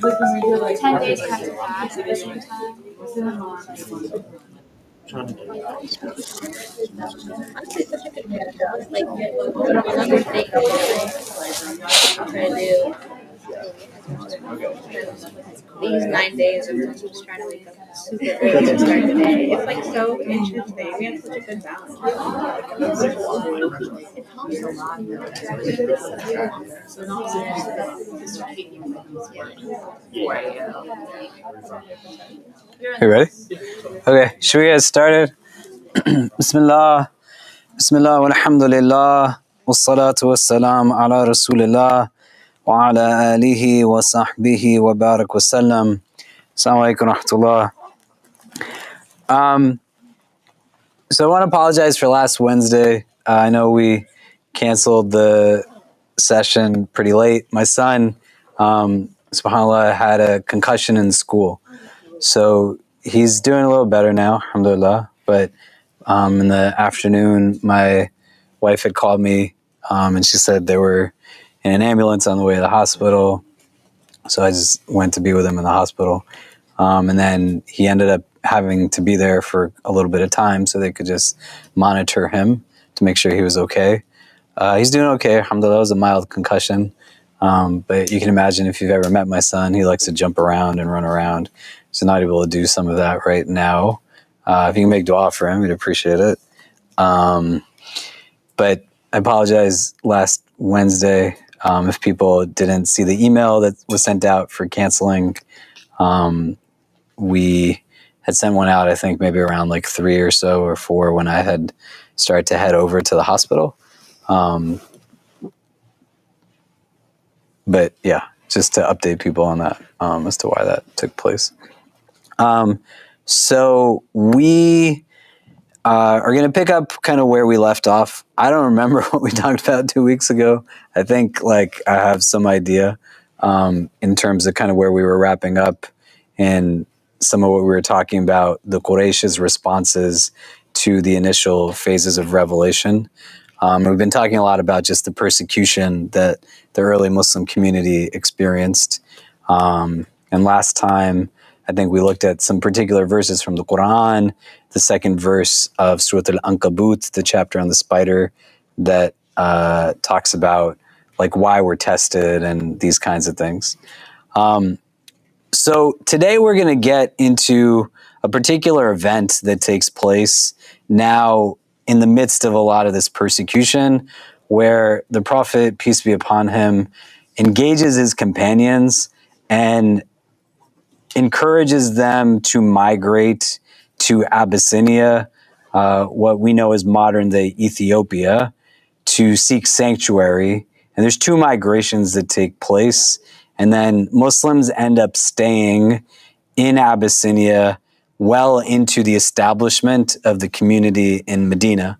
But like 10 days kind of fast at the same time. Honestly, such a good podcast. Like, another thing I'm trying to do these 9 days of just trying to wake up super early to start the day. It's like so interesting. We have such a good balance. It helps a lot. You ready? Okay, should we get started? Bismillah, Bismillah, walhamdulillah, wassalatu wassalam ala rasulillah, wa ala alihi wa sahbihi wa barak wa sallam. Assalamu alaikum wa rahmatullah. So I want to apologize for last Wednesday. I know we canceled the session pretty late. My son, subhanAllah, had a concussion in school. So he's doing a little better now, alhamdulillah. But in the afternoon, my wife had called me and she said they were in an ambulance on the way to the hospital. So I just went to be with him in the hospital. And then he ended up having to be there for a little bit of time so they could just monitor him to make sure he was okay. He's doing okay, alhamdulillah. It was a mild concussion. But you can imagine if you've ever met my son, he likes to jump around and run around. So not able to do some of that right now. If you can make dua for him, we'd appreciate it. But I apologize last Wednesday if people didn't see the email that was sent out for canceling. We had sent one out, I think maybe around like 3 or so or 4 when I had started to head over to the hospital. But yeah, just to update people on that as to why that took place. So we are going to pick up kind of where we left off. I don't remember what we talked about 2 weeks ago. I think like I have some idea in terms of kind of where we were wrapping up and some of what we were talking about, the Quraysh's responses to the initial phases of revelation. We've been talking a lot about just the persecution that the early Muslim community experienced. And last time, I think we looked at some particular verses from the Quran, the second verse of Surah Al-Ankabut, the chapter on the spider that talks about like why we're tested and these kinds of things. So today we're going to get into a particular event that takes place now in the midst of a lot of this persecution, where the Prophet, peace be upon him, engages his companions and encourages them to migrate to Abyssinia, what we know as modern-day Ethiopia, to seek sanctuary. And there's 2 migrations that take place. And then Muslims end up staying in Abyssinia well into the establishment of the community in Medina.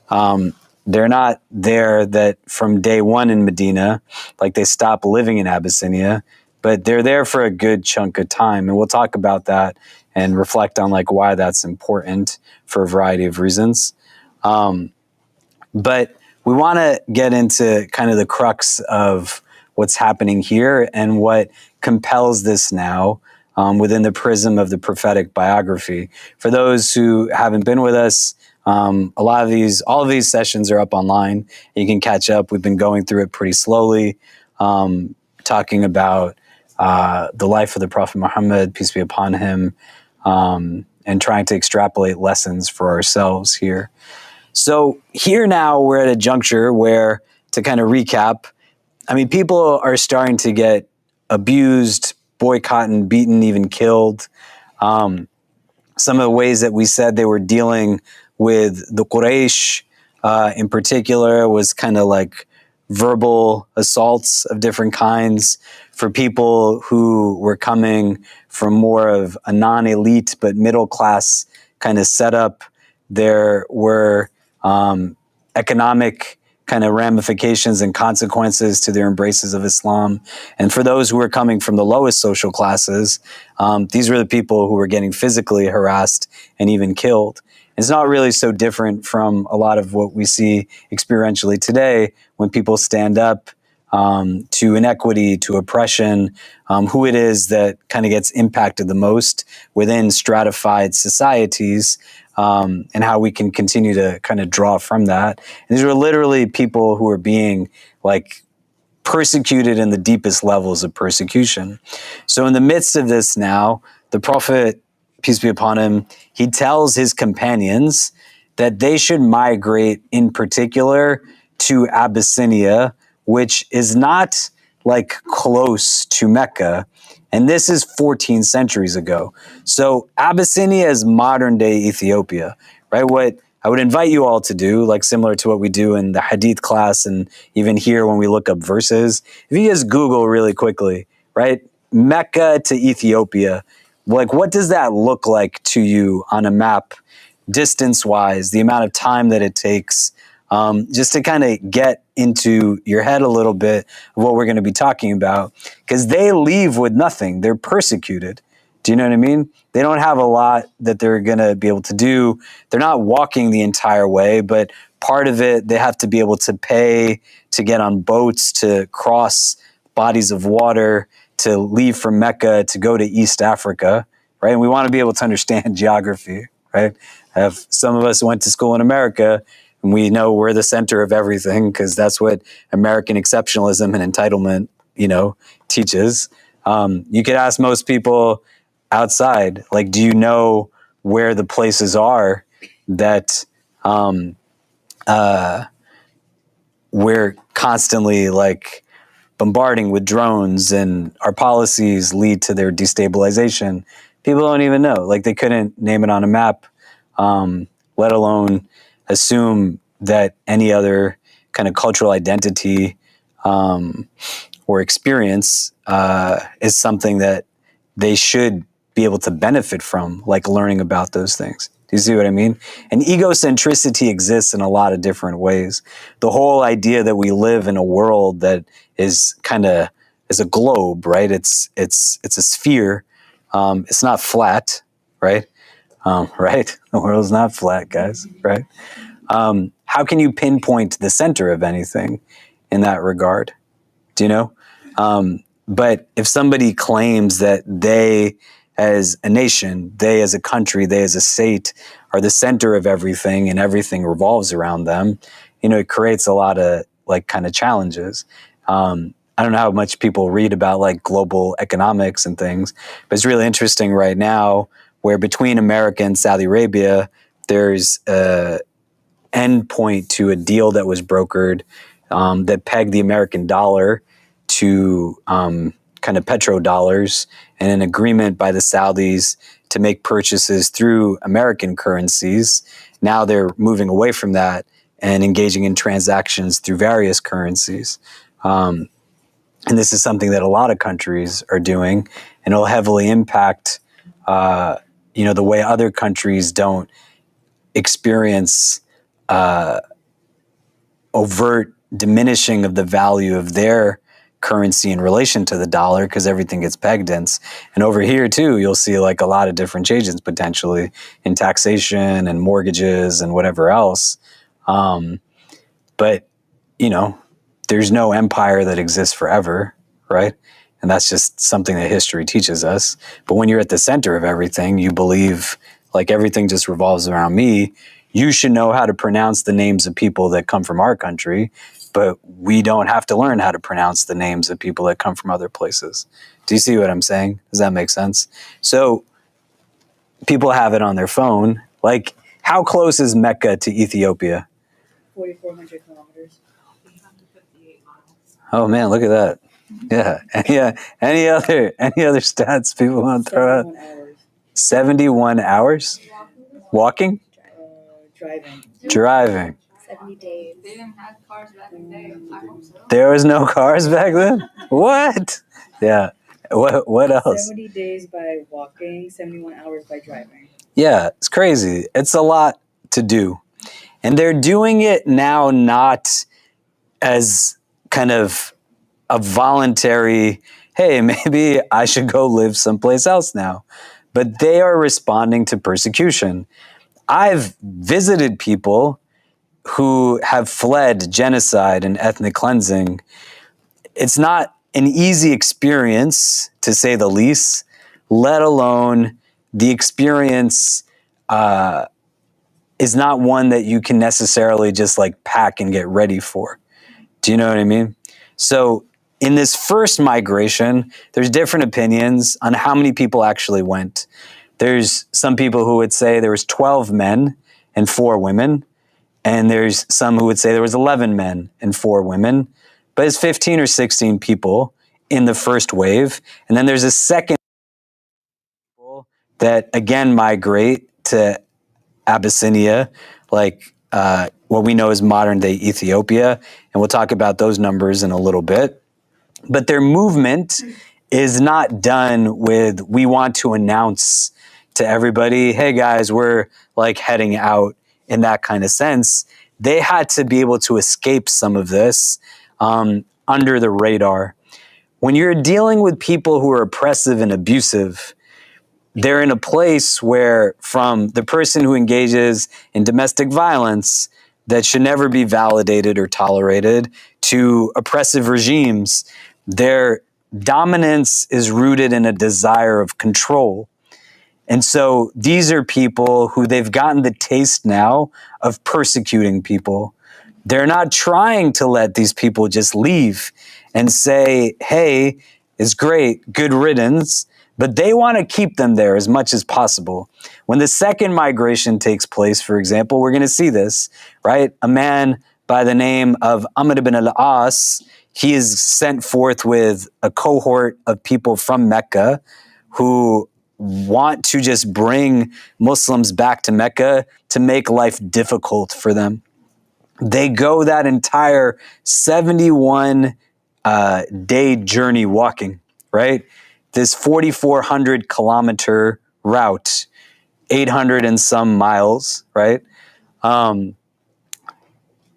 They're not there that from day one in Medina, like they stop living in Abyssinia, but they're there for a good chunk of time. And we'll talk about that and reflect on like why that's important for a variety of reasons. But we want to get into kind of the crux of what's happening here and what compels this now within the prism of the prophetic biography. For those who haven't been with us, all of these sessions are up online. You can catch up. We've been going through it pretty slowly, talking about the life of the Prophet Muhammad, peace be upon him, and trying to extrapolate lessons for ourselves here. So here now we're at a juncture where, to kind of recap, I mean, people are starting to get abused, boycotted, beaten, even killed. Some of the ways that we said they were dealing with the Quraysh in particular was kind of like verbal assaults of different kinds for people who were coming from more of a non-elite but middle-class kind of setup. There were economic kind of ramifications and consequences to their embraces of Islam. And for those who were coming from the lowest social classes, these were the people who were getting physically harassed and even killed. It's not really so different from a lot of what we see experientially today when people stand up to inequity, to oppression, who it is that kind of gets impacted the most within stratified societies, and how we can continue to kind of draw from that. And these were literally people who are being like persecuted in the deepest levels of persecution. So in the midst of this now, the Prophet, peace be upon him, he tells his companions that they should migrate in particular to Abyssinia, which is not like close to Mecca. And this is 14 centuries ago. So Abyssinia is modern day Ethiopia, right? What I would invite you all to do, like similar to what we do in the Hadith class and even here when we look up verses, if you just Google really quickly, right? Mecca to Ethiopia, like what does that look like to you on a map, distance-wise, the amount of time that it takes, just to kind of get into your head a little bit of what we're going to be talking about, because they leave with nothing. They're persecuted. Do you know what I mean? They don't have a lot that they're going to be able to do. They're not walking the entire way, but part of it, they have to be able to pay to get on boats, to cross bodies of water, to leave from Mecca, to go to East Africa, right? And we want to be able to understand geography, right? Some of us went to school in America, and we know we're the center of everything because that's what American exceptionalism and entitlement, teaches. You could ask most people outside, like, do you know where the places are that we're constantly like bombarding with drones and our policies lead to their destabilization? People don't even know. Like, they couldn't name it on a map, let alone assume that any other kind of cultural identity or experience is something that they should be able to benefit from, like learning about those things. Do you see what I mean? And egocentricity exists in a lot of different ways. The whole idea that we live in a world that is kind of is a globe, right? It's a sphere. It's not flat, right? Right? The world's not flat, guys, right? How can you pinpoint the center of anything in that regard? Do you know? But if somebody claims that they as a nation, they as a country, they as a state are the center of everything and everything revolves around them, it creates a lot of like kind of challenges. I don't know how much people read about like global economics and things, but it's really interesting right now where between America and Saudi Arabia, there's a end point to a deal that was brokered that pegged the American dollar to kind of petrodollars, and an agreement by the Saudis to make purchases through American currencies. Now they're moving away from that and engaging in transactions through various currencies. And this is something that a lot of countries are doing, and it'll heavily impact, the way other countries don't experience overt diminishing of the value of their currency in relation to the dollar, because everything gets pegged in. And over here too, you'll see like a lot of different changes potentially in taxation and mortgages and whatever else. But there's no empire that exists forever, right? And that's just something that history teaches us. But when you're at the center of everything, you believe like everything just revolves around me. You should know how to pronounce the names of people that come from our country, but we don't have to learn how to pronounce the names of people that come from other places. Do you see what I'm saying? Does that make sense? So people have it on their phone. Like, how close is Mecca to Ethiopia? 4,400 kilometers. 858 miles. Oh man, look at that. Yeah. Any other stats people want to throw out? 71 hours. Walking? Driving. 70 days. They didn't have cars back in the day. I hope so. There was no cars back then? What? Yeah. What else? 70 days by walking, 71 hours by driving. Yeah, it's crazy. It's a lot to do. And they're doing it now not as kind of a voluntary, hey, maybe I should go live someplace else now. But they are responding to persecution. I've visited people who have fled genocide and ethnic cleansing it's not an easy experience, to say the least, let alone the experience is not one that you can necessarily just like pack and get ready for. Do you know what I mean? So in this first migration, there's different opinions on how many people actually went. There's some people who would say there was 12 men and 4 women. And there's some who would say there was 11 men and 4 women. But it's 15 or 16 people in the first wave. And then there's a second that again migrate to Abyssinia, like what we know as modern day Ethiopia. And we'll talk about those numbers in a little bit. But their movement is not done with, we want to announce to everybody, hey guys, we're like heading out, in that kind of sense. They had to be able to escape some of this under the radar. When you're dealing with people who are oppressive and abusive, they're in a place where, from the person who engages in domestic violence that should never be validated or tolerated, to oppressive regimes, their dominance is rooted in a desire of control. And so these are people who they've gotten the taste now of persecuting people. They're not trying to let these people just leave and say, hey, it's great, good riddance, but they want to keep them there as much as possible. When the second migration takes place, for example, we're going to see this, right? A man by the name of Amr ibn al-As, he is sent forth with a cohort of people from Mecca who want to just bring Muslims back to Mecca to make life difficult for them. They go that entire 71 day journey walking, right? This 4,400 kilometer route, 800 and some miles, right? But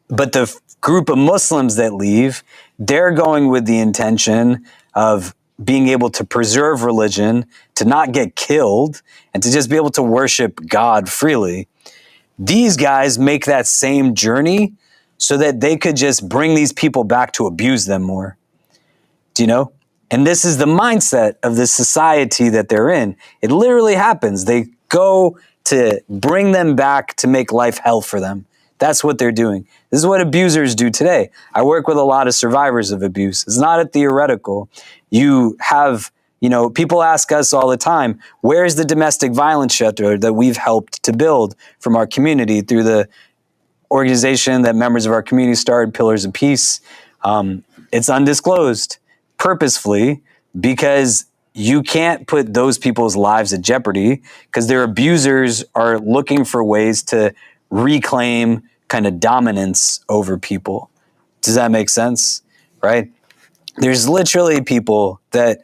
the group of Muslims that leave, they're going with the intention of being able to preserve religion, to not get killed, and to just be able to worship God freely. These guys make that same journey so that they could just bring these people back to abuse them more. Do you know? And this is the mindset of the society that they're in. It literally happens. They go to bring them back to make life hell for them. That's what they're doing. This is what abusers do today. I work with a lot of survivors of abuse. It's not a theoretical. You have, people ask us all the time, where's the domestic violence shelter that we've helped to build from our community through the organization that members of our community started, Pillars of Peace? It's undisclosed purposefully because you can't put those people's lives at jeopardy because their abusers are looking for ways to reclaim kind of dominance over people. Does that make sense? Right? There's literally people that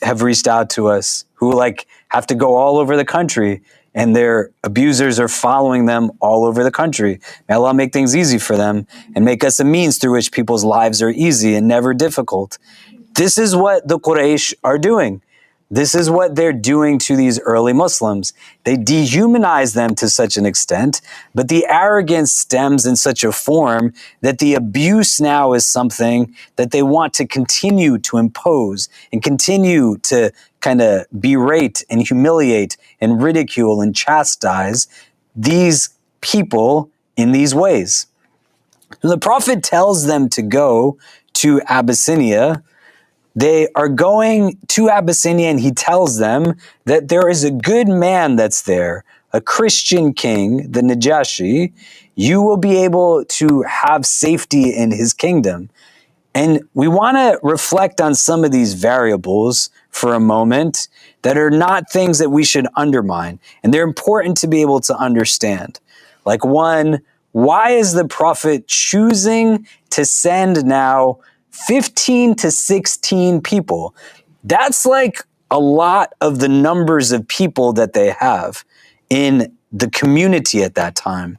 have reached out to us who have to go all over the country, and their abusers are following them all over the country. May Allah make things easy for them and make us a means through which people's lives are easy and never difficult. This is what the Quraysh are doing. This is what they're doing to these early Muslims. They dehumanize them to such an extent, but the arrogance stems in such a form that the abuse now is something that they want to continue to impose and continue to kind of berate and humiliate and ridicule and chastise these people in these ways. When the Prophet tells them to go to Abyssinia, they are going to Abyssinia, and he tells them that there is a good man that's there, a Christian king, the Najashi. You will be able to have safety in his kingdom. And we want to reflect on some of these variables for a moment that are not things that we should undermine. And they're important to be able to understand. Like, one, why is the Prophet choosing to send now 15 to 16 people? That's like a lot of the numbers of people that they have in the community at that time.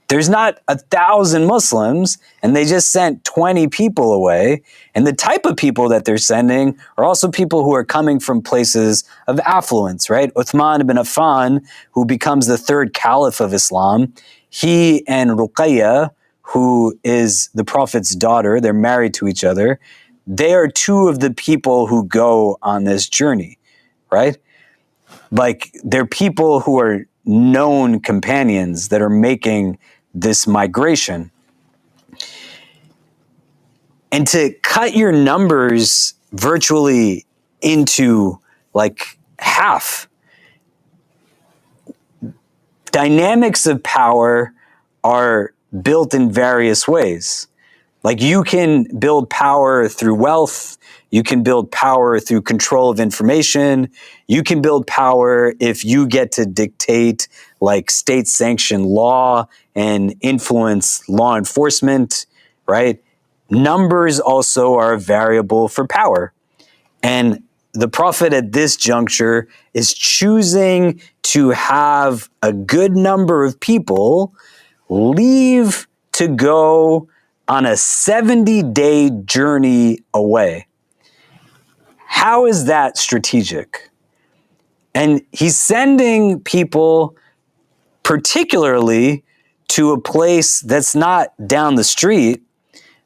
There's not 1,000 Muslims, and they just sent 20 people away. And the type of people that they're sending are also people who are coming from places of affluence, right? Uthman ibn Affan, who becomes the third caliph of Islam, he and Ruqayya, who is the Prophet's daughter, they're married to each other, they are two of the people who go on this journey, right? Like, they're people who are known companions that are making this migration. And to cut your numbers virtually into like half, dynamics of power are built in various ways. Like, you can build power through wealth. You can build power through control of information. You can build power if you get to dictate like state-sanctioned law and influence law enforcement, right? Numbers also are a variable for power. And the prophet at this juncture is choosing to have a good number of people leave to go on a 70-day journey away. How is that strategic? And he's sending people particularly to a place that's not down the street,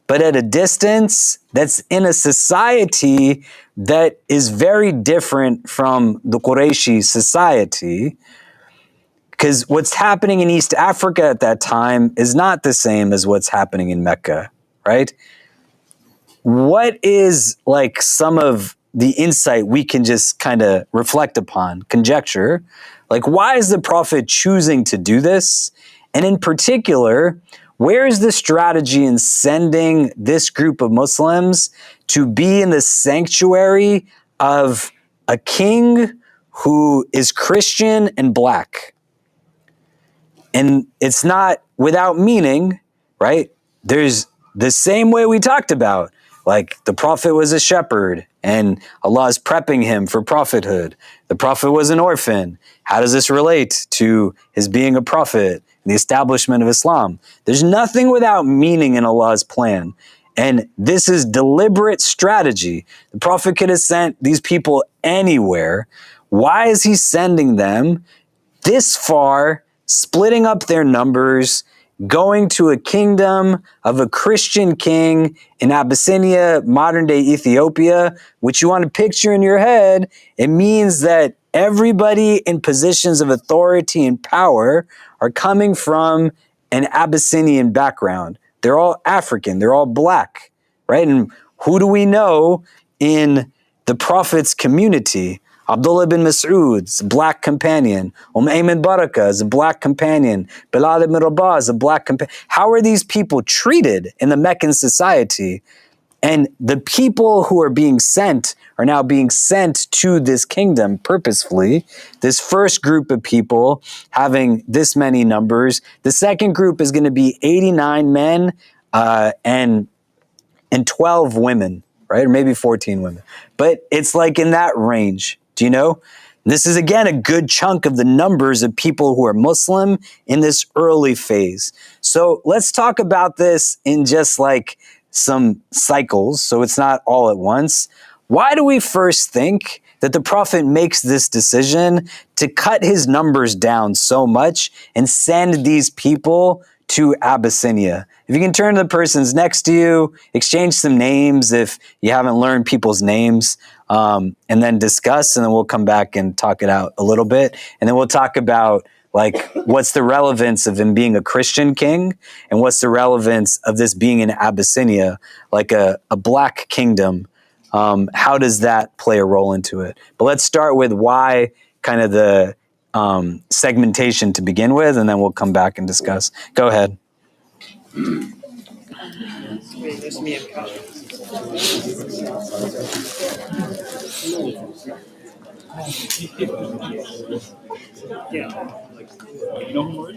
but at a distance, that's in a society that is very different from the Qurayshi society. Because what's happening in East Africa at that time is not the same as what's happening in Mecca, right? What is like some of the insight we can just kind of reflect upon, conjecture? Like, why is the prophet choosing to do this? And in particular, where is the strategy in sending this group of Muslims to be in the sanctuary of a king who is Christian and black? And it's not without meaning, right? There's the same way we talked about, like the prophet was a shepherd and Allah is prepping him for prophethood. The prophet was an orphan. How does this relate to his being a prophet and the establishment of Islam? There's nothing without meaning in Allah's plan. And this is deliberate strategy. The prophet could have sent these people anywhere. Why is he sending them this far, splitting up their numbers, going to a kingdom of a Christian king in Abyssinia, modern-day Ethiopia, which you want to picture in your head? It means that everybody in positions of authority and power are coming from an Abyssinian background. They're all African. They're all black, right? And who do we know in the Prophet's community? Abdullah bin Mas'ud is a black companion. Ayman Baraka is a black companion. Bilal ibn Rabah is a black companion. How are these people treated in the Meccan society? And the people who are being sent are now being sent to this kingdom purposefully. This first group of people having this many numbers. The second group is going to be 89 men and 12 women, right? Or maybe 14 women. But it's like in that range. Do you know? This is, again, a good chunk of the numbers of people who are Muslim in this early phase. So let's talk about this in just like some cycles, so it's not all at once. Why do we first think that the prophet makes this decision to cut his numbers down so much and send these people to Abyssinia? If you can turn to the persons next to you, exchange some names if you haven't learned people's names, and then discuss, and then we'll come back and talk it out a little bit. And then we'll talk about like what's the relevance of him being a Christian king and what's the relevance of this being in Abyssinia, like a black kingdom. How does that play a role into it? But let's start with why, kind of the segmentation to begin with, and then we'll come back and discuss. Go ahead. There's me and Khalid. Yeah. You know who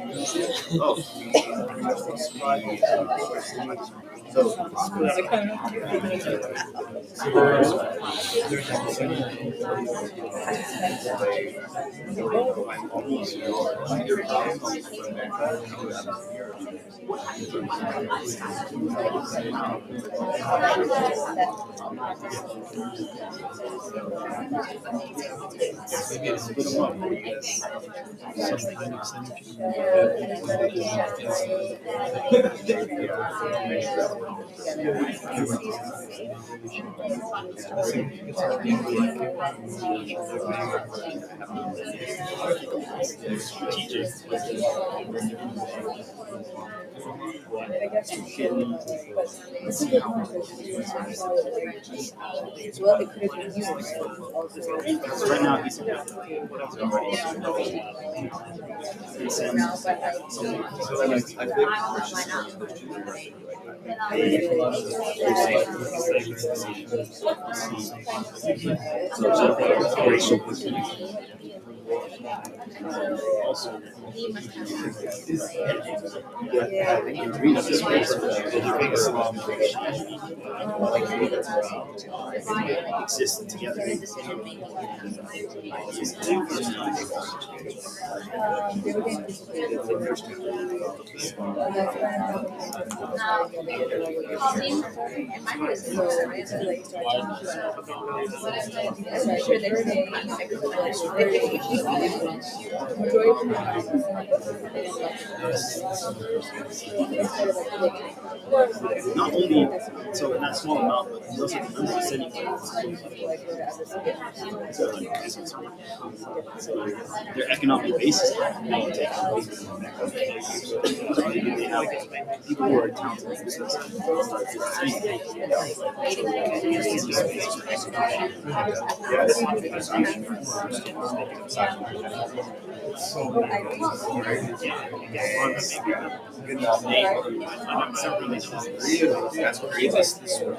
Right now, he's exist together. Not only so in that small amount, but he also remembers sending their economic basis. They have people who are talented. That's what creates this sort of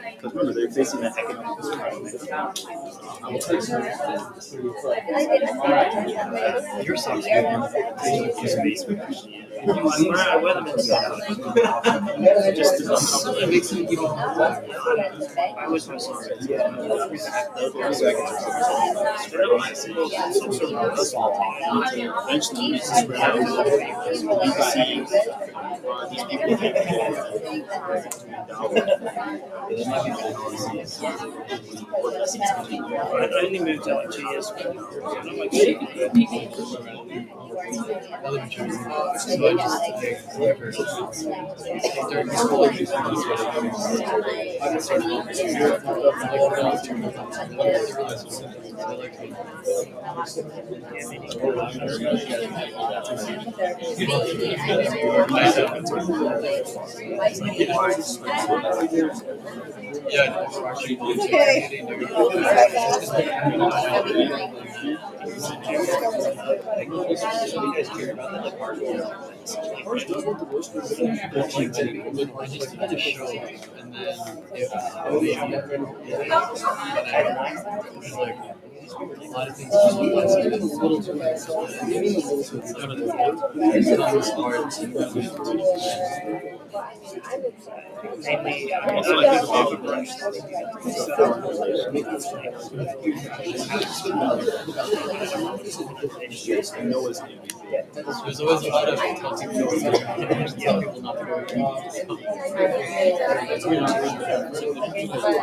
because remember they're facing that economic eventually it's spread out. You see these people I only moved out like 2 years ago. I'm like, shit. There's always a lot of telling people not to go.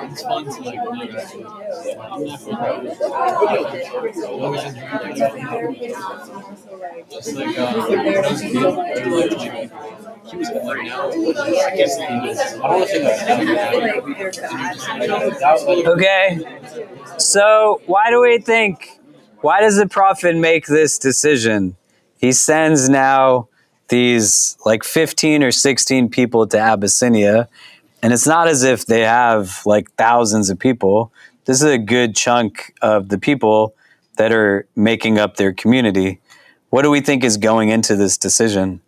It's fun to like I'm not always just like those people he was right now. I guess I don't want to say Okay. So why does the prophet make this decision? He sends now these like 15 or 16 people to Abyssinia, and it's not as if they have like thousands of people. This is a good chunk of the people that are making up their community. What do we think is going into this decision?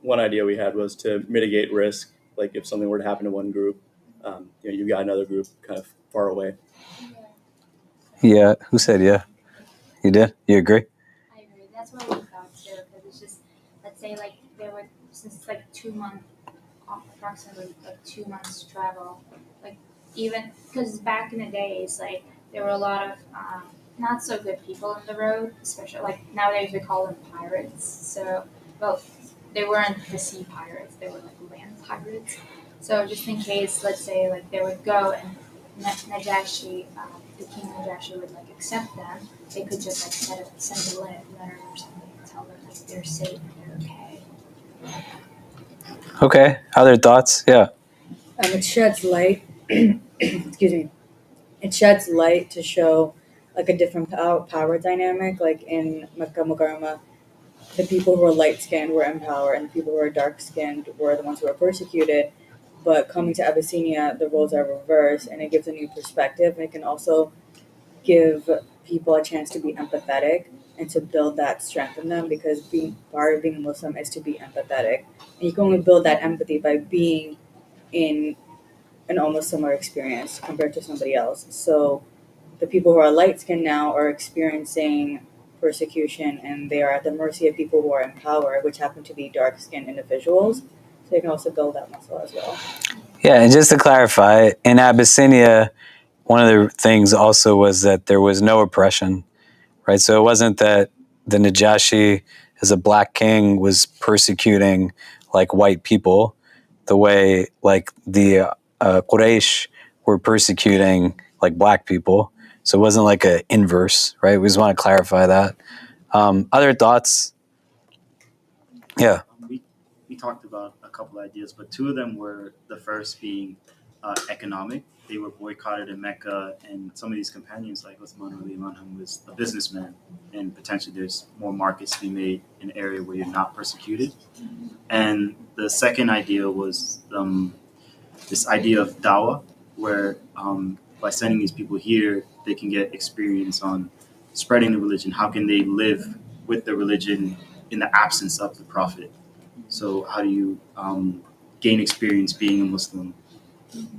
One idea we had was to mitigate risk. Like if something were to happen to one group, you've got another group kind of far away. Yeah, who said yeah? You did? You agree? I agree. That's what we thought too. Because it's just, let's say like there were since it's like 2 month, approximately like 2 months travel. Like even because back in the days, like there were a lot of not so good people on the road, especially like nowadays we call them pirates. So, well, they weren't the sea pirates; they were like land pirates. So just in case, let's say like they would go and Najashi, the king Najashi would like accept them, they could just like send a letter or something and tell them like they're safe and they're okay. Okay. Other thoughts? Yeah. It sheds light. Excuse me. It sheds light to show like a different power dynamic. Like in Mecca Mukarramah, the people who were light skinned were in power, and the people who were dark skinned were the ones who were persecuted. But coming to Abyssinia, the roles are reversed, and it gives a new perspective. And it can also give people a chance to be empathetic and to build that strength in them, because being part of being a Muslim is to be empathetic, and you can only build that empathy by being in an almost similar experience compared to somebody else. So the people who are light skinned now are experiencing persecution, and they are at the mercy of people who are in power, which happen to be dark skinned individuals. So they can also build that muscle as well. Yeah, and just to clarify, in Abyssinia, one of the things also was that there was no oppression, right? So it wasn't that the Najashi, as a black king, was persecuting like white people the way like the Quraysh were persecuting like black people. So it wasn't like an inverse, right? We just want to clarify that. Other thoughts? Yeah. We talked about a couple ideas, but two of them were the first being economic. They were boycotted in Mecca, and some of these companions, like Uthman radiallahu anhu, was a businessman, and potentially there's more markets to be made in an area where you're not persecuted. And the second idea was this idea of dawah, where by sending these people here, they can get experience on spreading the religion. How can they live with the religion in the absence of the prophet? So how do you gain experience being a Muslim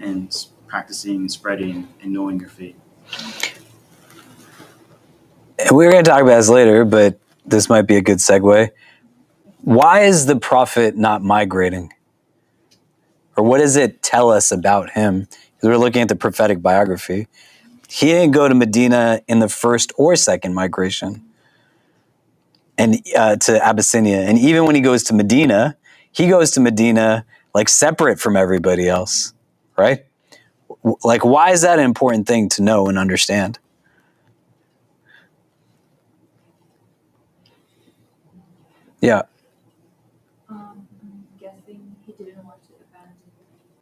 and practicing, spreading, and knowing your faith? We're going to talk about this later, but this might be a good segue. Why is the prophet not migrating? Or what does it tell us about him? Because we're looking at the prophetic biography. He didn't go to Medina in the first or second migration and to Abyssinia. And even when he goes to Medina, he goes to Medina like separate from everybody else, right? Like, why is that an important thing to know and understand? Yeah. I'm guessing he didn't want to abandon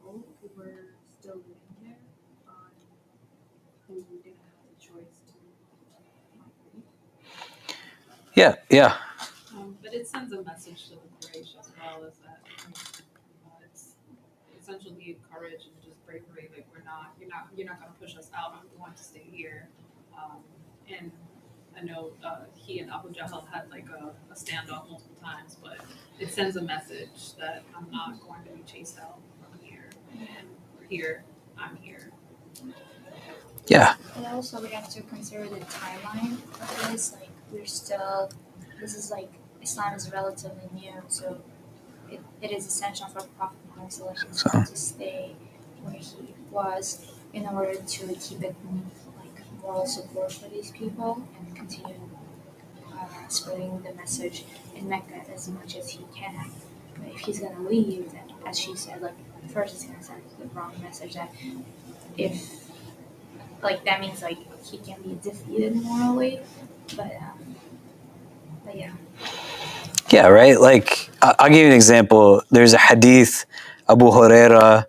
people who were still living there, who didn't have the choice to migrate. Yeah. But it sends a message to the Quraysh as well, is that it's essentially courage and just bravery. Like you're not going to push us out. We want to stay here. And I know he and Abu Jahl had like a standoff multiple times, but it sends a message that I'm not going to be chased out from here. And we're here. I'm here. Yeah. And also we have to consider the timeline of this. Like this is like Islam is relatively new, so it is essential for Prophet Muhammad to stay where he was in order to keep it like moral support for these people and continue spreading the message in Mecca as much as he can. But if he's gonna leave, then as she said, like first he's gonna send the wrong message that if like that means like he can be defeated morally, but yeah. Yeah, right? Like, I'll give you an example. There's a hadith, Abu Huraira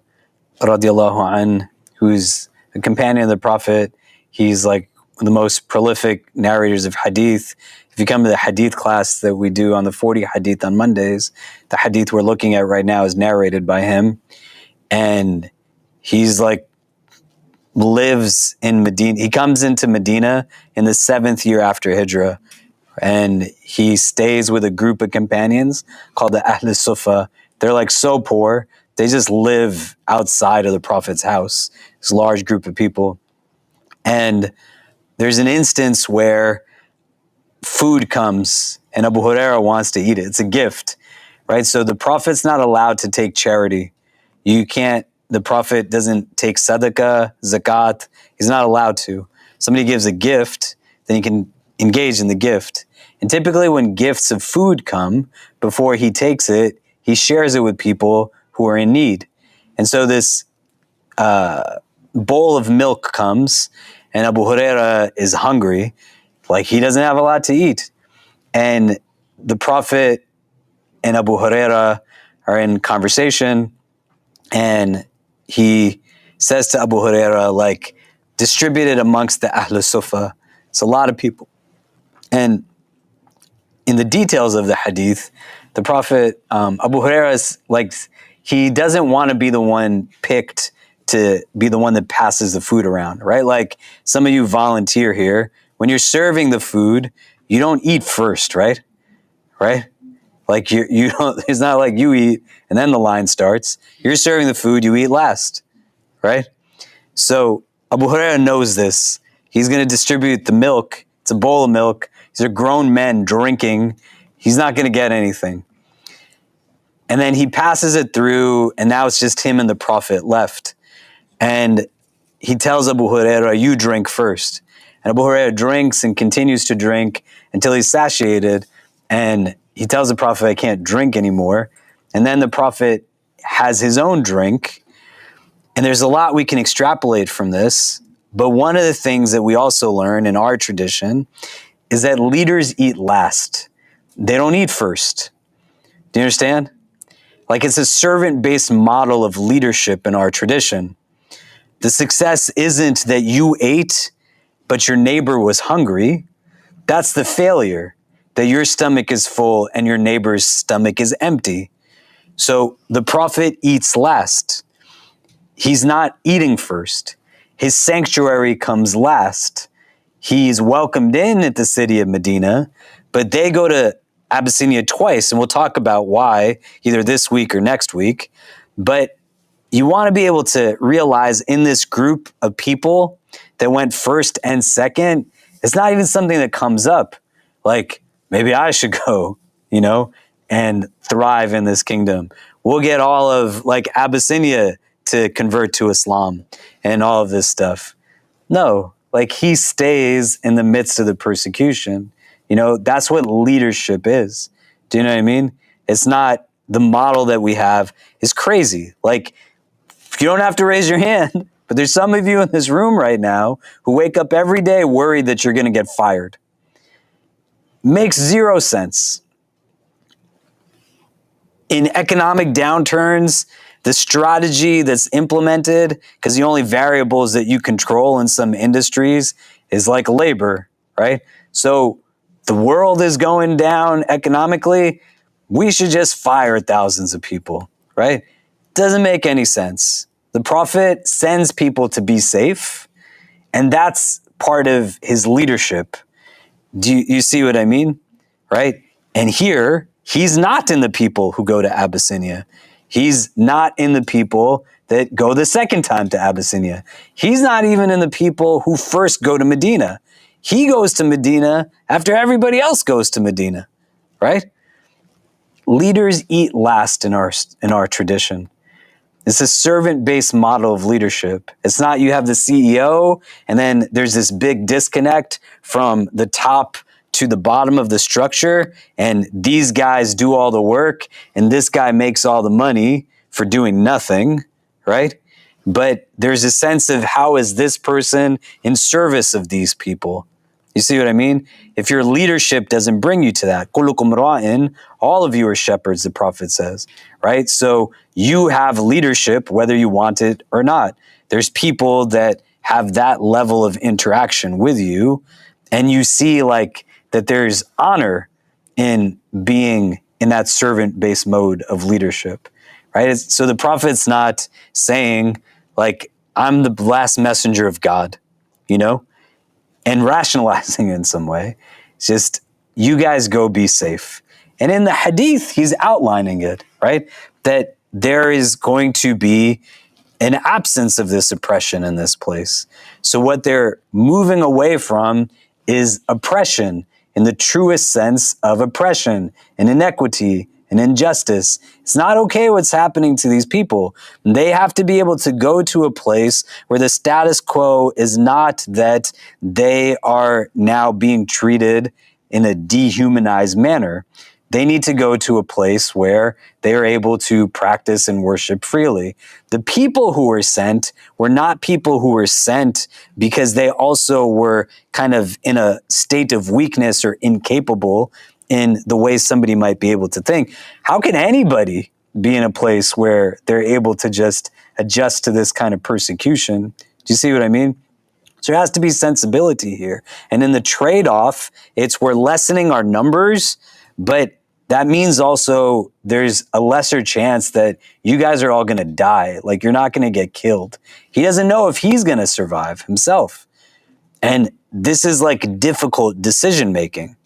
radiallahu an, who's a companion of the Prophet. He's like the most prolific narrators of hadith. If you come to the hadith class that we do on the 40 hadith on Mondays, the hadith we're looking at right now is narrated by him. And he's like, lives in Medina. He comes into Medina in the 7th year after Hijrah. And he stays with a group of companions called the Ahl Sufa. They're like so poor, they just live outside of the Prophet's house. This large group of people. And there's an instance where food comes and Abu Huraira wants to eat it. It's a gift. right? So the Prophet's not allowed to take charity. The Prophet doesn't take sadaqah, zakat. He's not allowed to. Somebody gives a gift, then he can engage in the gift. And typically when gifts of food come, before he takes it, he shares it with people who are in need. And so this bowl of milk comes, and Abu Huraira is hungry, like he doesn't have a lot to eat. And the Prophet and Abu Huraira are in conversation, and he says to Abu Huraira, like, distribute it amongst the Ahl Sufa. It's a lot of people. And in the details of the hadith, the Prophet, Abu Huraira is like, he doesn't want to be the one picked to be the one that passes the food around, right? Like some of you volunteer here. When you're serving the food, you don't eat first, right? Right? Like you don't, it's not like you eat and then the line starts. You're serving the food, you eat last, right? So Abu Huraira knows this. He's going to distribute the milk. It's a bowl of milk. These are grown men drinking. He's not going to get anything. And then he passes it through, and now it's just him and the Prophet left. And he tells Abu Huraira, you drink first. And Abu Huraira drinks and continues to drink until he's satiated. And he tells the Prophet, I can't drink anymore. And then the Prophet has his own drink. And there's a lot we can extrapolate from this. But one of the things that we also learn in our tradition is that leaders eat last. They don't eat first. Do you understand? Like it's a servant-based model of leadership in our tradition. The success isn't that you ate, but your neighbor was hungry. That's the failure, that your stomach is full and your neighbor's stomach is empty. So the Prophet eats last. He's not eating first. His sanctuary comes last. He's welcomed in at the city of Medina, but they go to Abyssinia twice, and we'll talk about why either this week or next week. But you want to be able to realize in this group of people that went first and second, it's not even something that comes up. Like, maybe I should go, and thrive in this kingdom. We'll get all of like Abyssinia to convert to Islam and all of this stuff. No, like he stays in the midst of the persecution. That's what leadership is. Do you know what I mean? It's not the model that we have is crazy. Like, you don't have to raise your hand, but there's some of you in this room right now who wake up every day worried that you're going to get fired. Makes zero sense. In economic downturns, the strategy that's implemented, because the only variables that you control in some industries is like labor, right? So the world is going down economically. We should just fire thousands of people, right? Doesn't make any sense. The Prophet sends people to be safe, and that's part of his leadership. Do you see what I mean? Right? And here, he's not in the people who go to Abyssinia. He's not in the people that go the second time to Abyssinia. He's not even in the people who first go to Medina. He goes to Medina after everybody else goes to Medina, right? Leaders eat last in our tradition. It's a servant-based model of leadership. It's not you have the CEO and then there's this big disconnect from the top to the bottom of the structure, and these guys do all the work and this guy makes all the money for doing nothing, right? But there's a sense of how is this person in service of these people? You see what I mean? If your leadership doesn't bring you to that, كُلُّكُمْ رَاعٍ, all of you are shepherds, the Prophet says, right? So you have leadership whether you want it or not. There's people that have that level of interaction with you, and you see like that there's honor in being in that servant-based mode of leadership, right? So the Prophet's not saying like, I'm the last messenger of God, and rationalizing in some way. It's just, you guys go be safe. And in the hadith, he's outlining it, right? That there is going to be an absence of this oppression in this place. So what they're moving away from is oppression in the truest sense of oppression and inequity and injustice. It's not okay what's happening to these people. They have to be able to go to a place where the status quo is not that they are now being treated in a dehumanized manner. They need to go to a place where they are able to practice and worship freely. The people who were sent were not people who were sent because they also were kind of in a state of weakness or incapable in the way somebody might be able to think. How can anybody be in a place where they're able to just adjust to this kind of persecution? Do you see what I mean? So there has to be sensibility here. And in the trade-off, it's we're lessening our numbers, but that means also there's a lesser chance that you guys are all going to die. Like, you're not going to get killed. He doesn't know if he's going to survive himself. And this is like difficult decision making.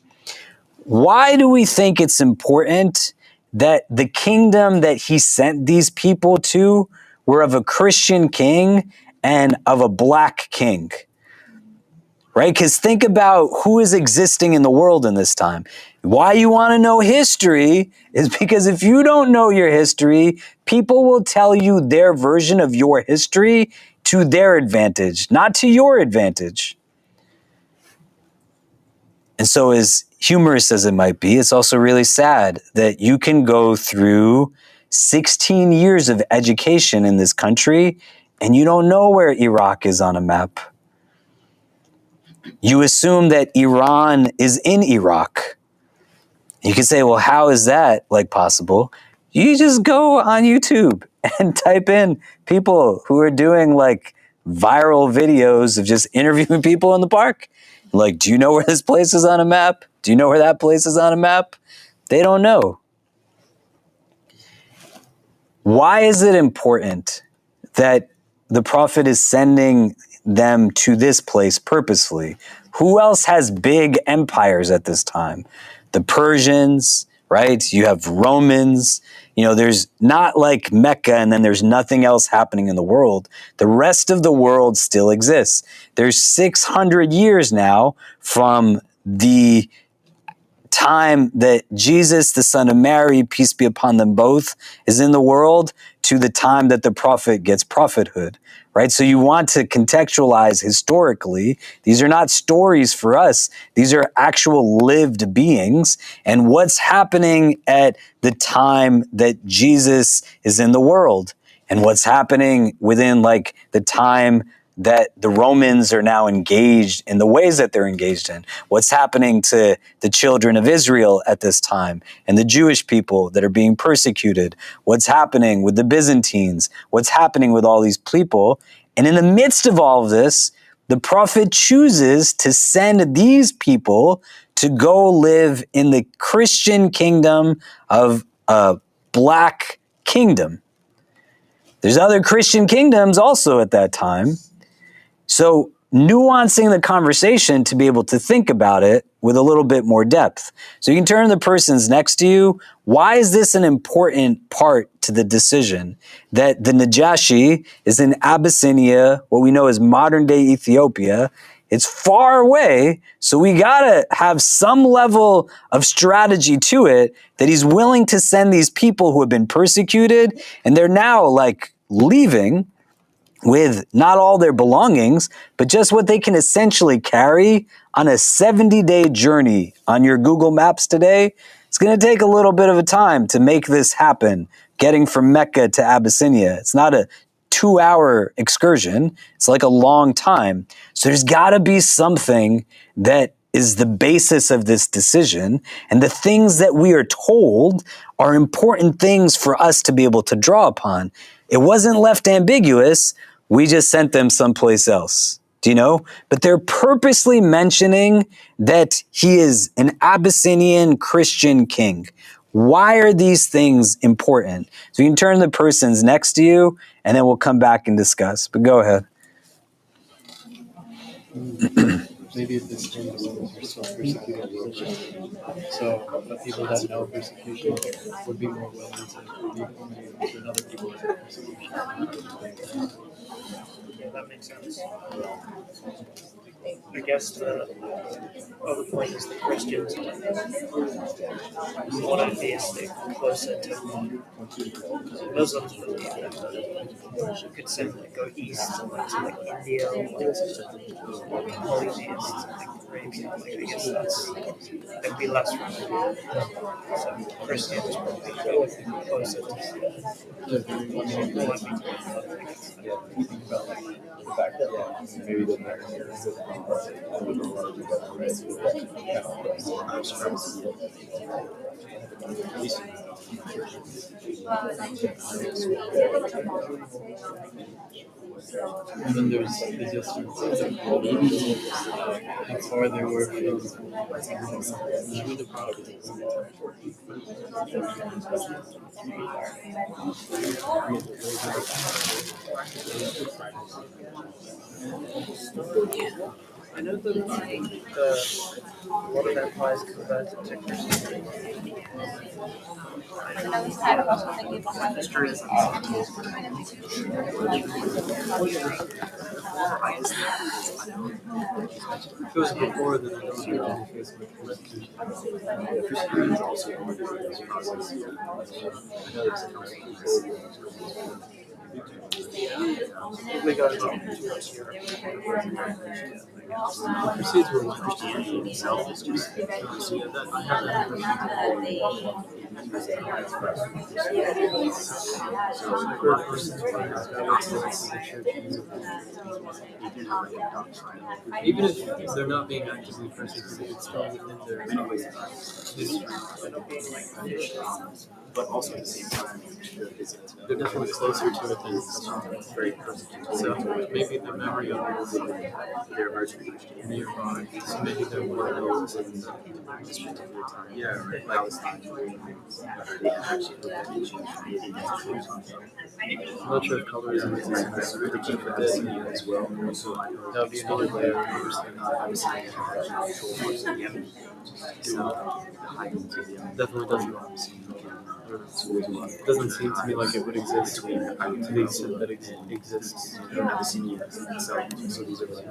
Why do we think it's important that the kingdom that he sent these people to were of a Christian king and of a black king? Right? Because think about who is existing in the world in this time. Why you want to know history is because if you don't know your history, people will tell you their version of your history to their advantage, not to your advantage. And so, as humorous as it might be, it's also really sad that you can go through 16 years of education in this country and you don't know where Iraq is on a map. You assume that Iran is in Iraq. You can say, well, how is that like possible? You just go on YouTube and type in people who are doing like viral videos of just interviewing people in the park. Like, do you know where this place is on a map? Do you know where that place is on a map? They don't know. Why is it important that the prophet is sending them to this place purposely? Who else has big empires at this time? The Persians, right? You have Romans. You know, there's not like Mecca and then there's nothing else happening in the world. The rest of the world still exists. There's 600 years now from the time that Jesus, the son of Mary, peace be upon them both, is in the world to the time that the prophet gets prophethood, right? So you want to contextualize historically. These are not stories for us. These are actual lived beings. And what's happening at the time that Jesus is in the world and what's happening within like the time that the Romans are now engaged in the ways that they're engaged in. What's happening to the children of Israel at this time and the Jewish people that are being persecuted. What's happening with the Byzantines. What's happening with all these people. And in the midst of all of this, the prophet chooses to send these people to go live in the Christian kingdom of a black kingdom. There's other Christian kingdoms also at that time. So nuancing the conversation to be able to think about it with a little bit more depth. So you can turn to the persons next to you. Why is this an important part to the decision that the Najashi is in Abyssinia, what we know as modern day Ethiopia? It's far away, so we gotta have some level of strategy to it that he's willing to send these people who have been persecuted and they're now like leaving with not all their belongings, but just what they can essentially carry on a 70-day journey on your Google Maps today. It's going to take a little bit of a time to make this happen, getting from Mecca to Abyssinia. It's not a 2-hour excursion. It's like a long time. So there's got to be something that is the basis of this decision. And the things that we are told are important things for us to be able to draw upon. It wasn't left ambiguous. We just sent them someplace else. Do you know? But they're purposely mentioning that he is an Abyssinian Christian king. Why are these things important? So you can turn to the persons next to you, and then we'll come back and discuss. But go ahead. Maybe at this time are still persecuted religion. So the people that know persecution would be more willing to be accommodated than other people that are persecution. Yeah, that makes sense. I guess the other point is the Christians are monotheistic, closer to Muslims believe that you could simply go east to like India or polytheists like Arabia. Like I guess that'd be less friendly. So Christians probably go closer to And then there's the distance of how far they were from I know that a lot of empires converted to Christianity. If it was before, then I don't think any Facebook persecution. We got about 2 years. Crusades were like Christianity itself is just even if they're not being actively persecuted, it's still within their history. but also at the same time, They're definitely closer to it than very persecuted. so maybe the memory of Their version of Christianity. nearby, so maybe they're more close. This particular time. Yeah, right. Palestine. They had actually looked at ancient Canadian history. I'm not sure if colorism is The key for this as well. Also, that would be another layer of obviously, Yemen. definitely doesn't seem to me like it would exist to the extent that it exists. Abyssinia itself. So these are like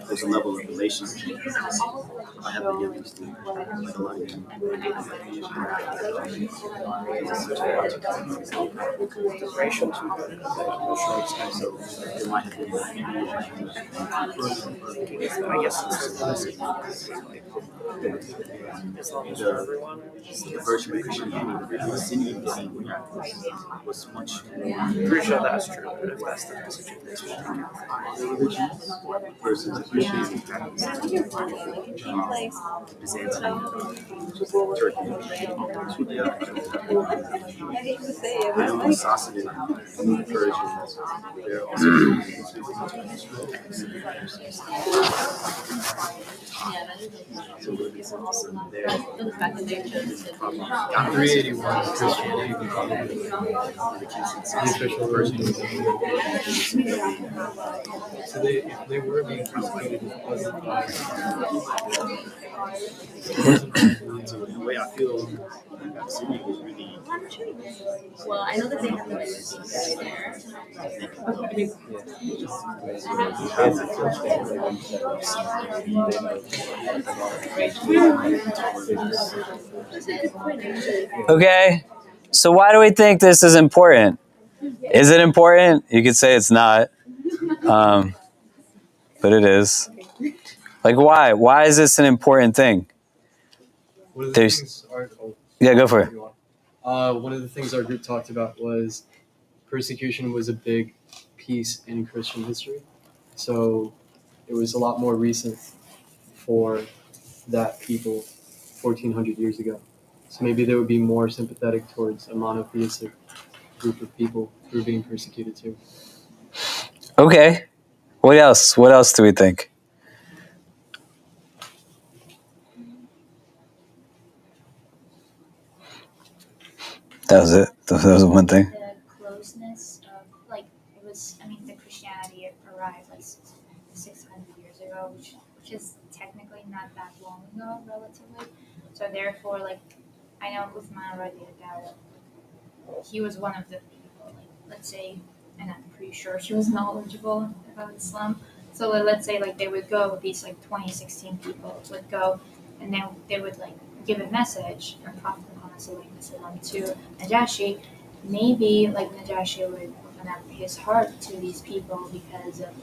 there's a level of relationship. I have the Yemenis too, like a lot of Racial so there might have been I guess it's Islam for everyone. the version of Christianity, the Abyssinian thing was much Pretty sure that's true, but if that's the message of this religion versus Christianity, Byzantine, Turkey, I know the Sassanid Persians, they're also so there is some there. 381 Christianity probably the official version. So if they were being persecuted, it wasn't So in a way, I feel Abyssinia was really. Well, I know that they have the necessary there. Okay, so why do we think this is important? Is it important? You could say it's not, but it is. Like, why? Why is this an important thing? One of the There's- things Yeah, go for it. One of the things our group talked about was persecution was a big piece in Christian history. So it was a lot more recent for that people 1400 years ago. So maybe they would be more sympathetic towards a monotheistic group of people who are being persecuted too. Okay. What else? What else do we think? That was it. That was one thing. The closeness of, like, it was, I mean, the Christianity arrived like 600 years ago, which is technically not that long ago, relatively. So therefore, like, I know Uthman already that he was one of the people, like, let's say, and I'm pretty sure he was knowledgeable about Islam. So let's say like they would go, these like 2016 people would go, and then they would like give a message from Prophet Muhammad to Najashi. Maybe like Najashi would open up his heart to these people because of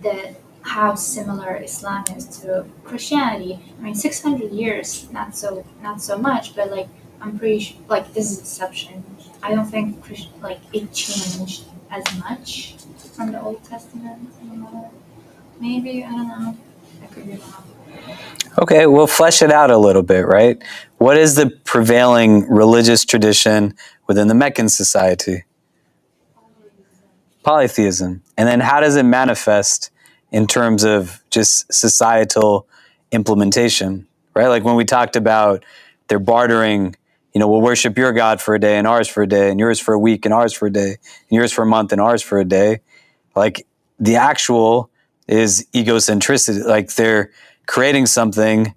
the how similar Islam is to Christianity. I mean, 600 years, not so much, but like I'm pretty sure, like this is exception. I don't think like it changed as much from the Old Testament. Maybe I don't know. I could be wrong. Okay, we'll flesh it out a little bit, right? What is the prevailing religious tradition within the Meccan society? Polytheism. And then how does it manifest in terms of just societal implementation, right? Like when we talked about they're bartering, we'll worship your God for a day and ours for a day and yours for a week and ours for a day and yours for a month and ours for a day. Like the actual is egocentricity. Like they're creating something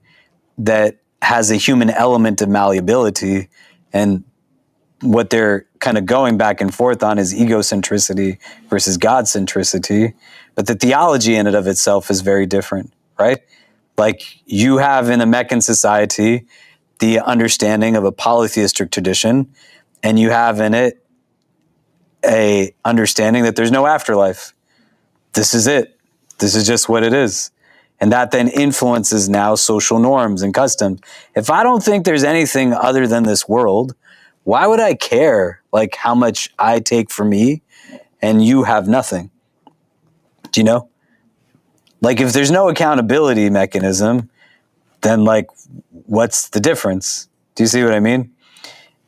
that has a human element of malleability, and what they're kind of going back and forth on is egocentricity versus God centricity. But the theology in and of itself is very different, right? Like you have in the Meccan society the understanding of a polytheistic tradition, and you have in it a understanding that there's no afterlife. This is it. This is just what it is. And that then influences now social norms and customs. If I don't think there's anything other than this world, why would I care like how much I take for me and you have nothing? Do you know? Like if there's no accountability mechanism, then like what's the difference? Do you see what I mean?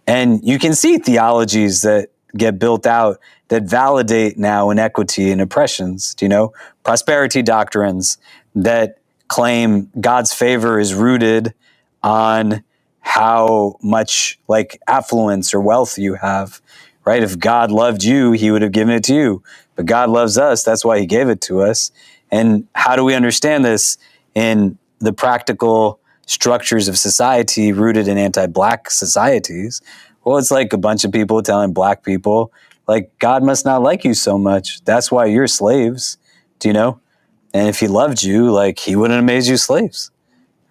And you can see theologies that get built out that validate now inequity and oppressions, do you know? Prosperity doctrines that claim God's favor is rooted on how much like affluence or wealth you have, right? If God loved you, he would have given it to you. But God loves us, that's why he gave it to us. And how do we understand this in the practical structures of society rooted in anti-Black societies? Well, it's like a bunch of people telling Black people, like, God must not like you so much. That's why you're slaves, do you know? And if he loved you, like, he wouldn't have made you slaves,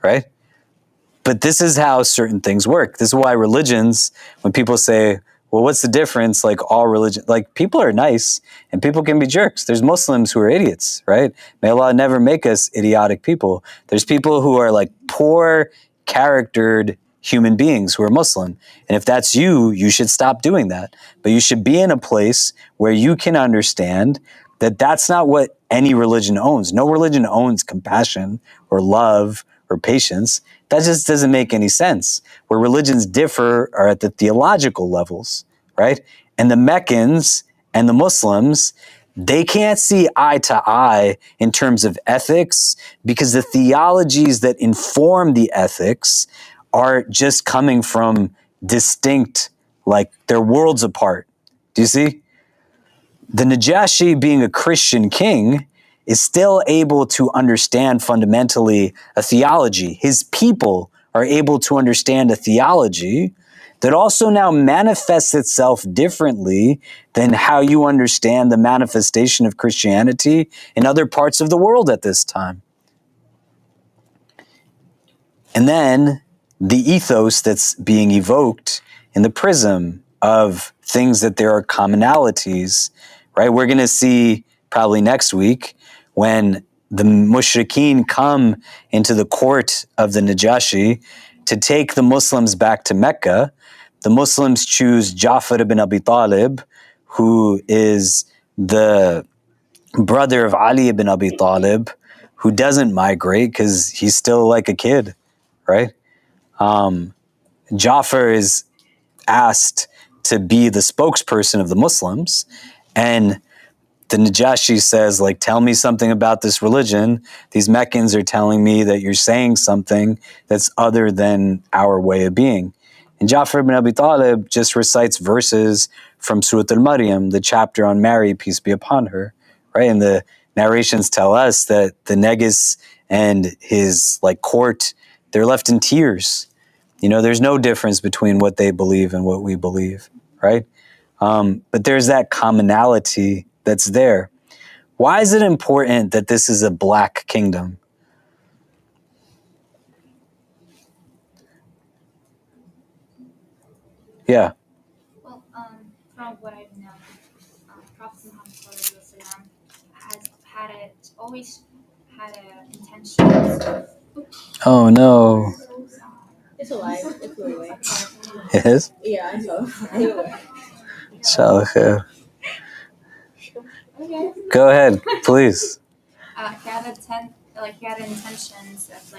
right? But this is how certain things work. This is why religions, when people say, well, what's the difference? Like all religion, like people are nice and people can be jerks. There's Muslims who are idiots, right? May Allah never make us idiotic people. There's people who are like poor charactered human beings who are Muslim. And if that's you, you should stop doing that. But you should be in a place where you can understand that that's not what any religion owns. No religion owns compassion or love or patience. That just doesn't make any sense. Where religions differ are at the theological levels, right? And the Meccans and the Muslims, they can't see eye to eye in terms of ethics because the theologies that inform the ethics are just coming from distinct, like they're worlds apart. Do you see? The Najashi, being a Christian king, is still able to understand fundamentally a theology. His people are able to understand a theology that also now manifests itself differently than how you understand the manifestation of Christianity in other parts of the world at this time. And then the ethos that's being evoked in the prism of things that there are commonalities, right? We're going to see probably next week when the mushrikeen come into the court of the Najashi to take the Muslims back to Mecca. The Muslims choose Ja'far ibn Abi Talib, who is the brother of Ali ibn Abi Talib, who doesn't migrate because he's still like a kid, right? Ja'far is asked to be the spokesperson of the Muslims, and the Najashi says, like, tell me something about this religion. These Meccans are telling me that you're saying something that's other than our way of being. And Ja'far ibn Abi Talib just recites verses from Surah Al-Maryam, the chapter on Mary, peace be upon her, right? And the narrations tell us that the Negus and his like court, they're left in tears. There's no difference between what they believe and what we believe, right? But there's that commonality that's there. Why is it important that this is a black kingdom? Yeah. Well, from what I've known, Prophet Muhammad ﷺ always had a intentions of. Oh no. It's alive. It's away. It is? Yeah, I saw. It's away. Inshallah khair. Go ahead, please. He had intentions of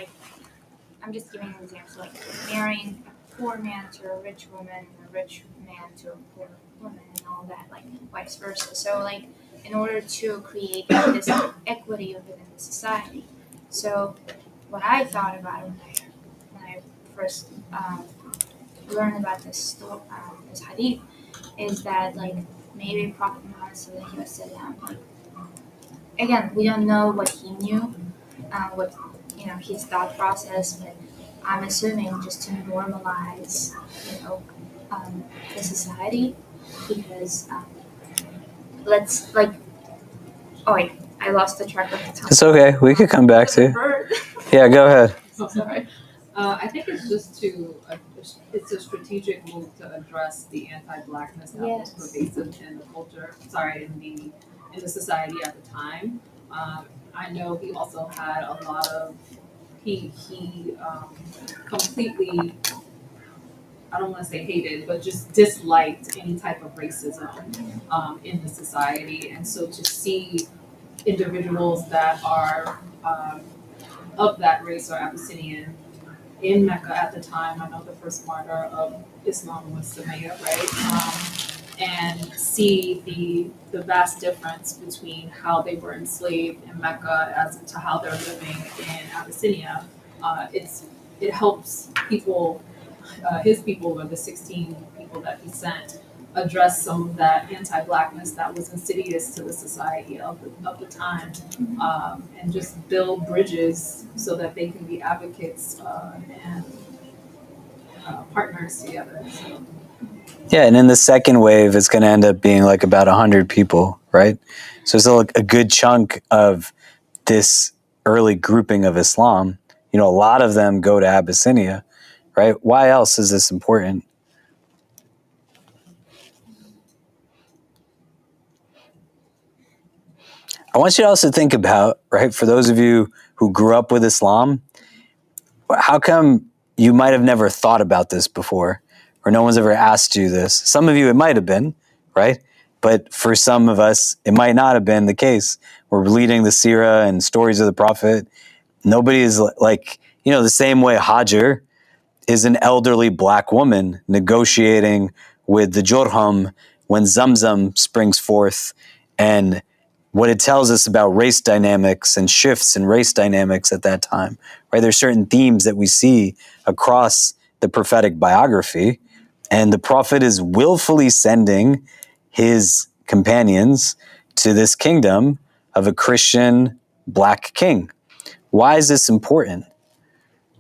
I'm just giving an example, like marrying a poor man to a rich woman, a rich man to a poor woman, and all that, like vice versa. So in order to create this equity within the society. So what I thought about when I first learned about this hadith is that maybe Prophet Muhammad sallallahu alaihi wasallam, again, we don't know what he knew, what his thought process, but I'm assuming just to normalize, the society, because let's oh wait, I lost the track of the time. It's okay. We could come back to it. Yeah, go ahead. Sorry. I think it's just it's a strategic move to address the anti-blackness that was pervasive in the culture. In the society at the time. I know he also had a lot of he completely, I don't want to say hated, but just disliked any type of racism in the society, and so to see individuals that are of that race or Abyssinian in Mecca at the time. I know the first martyr of Islam was Sumayya, right? And see the vast difference between how they were enslaved in Mecca as to how they're living in Abyssinia. It helps people, his people, or the 16 people that he sent, address some of that anti-blackness that was insidious to the society of the time, and just build bridges so that they can be advocates and partners together. So. Yeah, and in the second wave, it's going to end up being like about 100 people, right? So it's a good chunk of this early grouping of Islam. A lot of them go to Abyssinia, right? Why else is this important? I want you to also think about, right, for those of you who grew up with Islam, how come you might have never thought about this before, or no one's ever asked you this? Some of you, it might have been, right? But for some of us, it might not have been the case. We're reading the Seerah and stories of the Prophet. Nobody is the same way Hajar is an elderly black woman negotiating with the Jurham when Zamzam springs forth, and what it tells us about race dynamics and shifts in race dynamics at that time, right? There's certain themes that we see across the prophetic biography, and the prophet is willfully sending his companions to this kingdom of a Christian black king. Why is this important?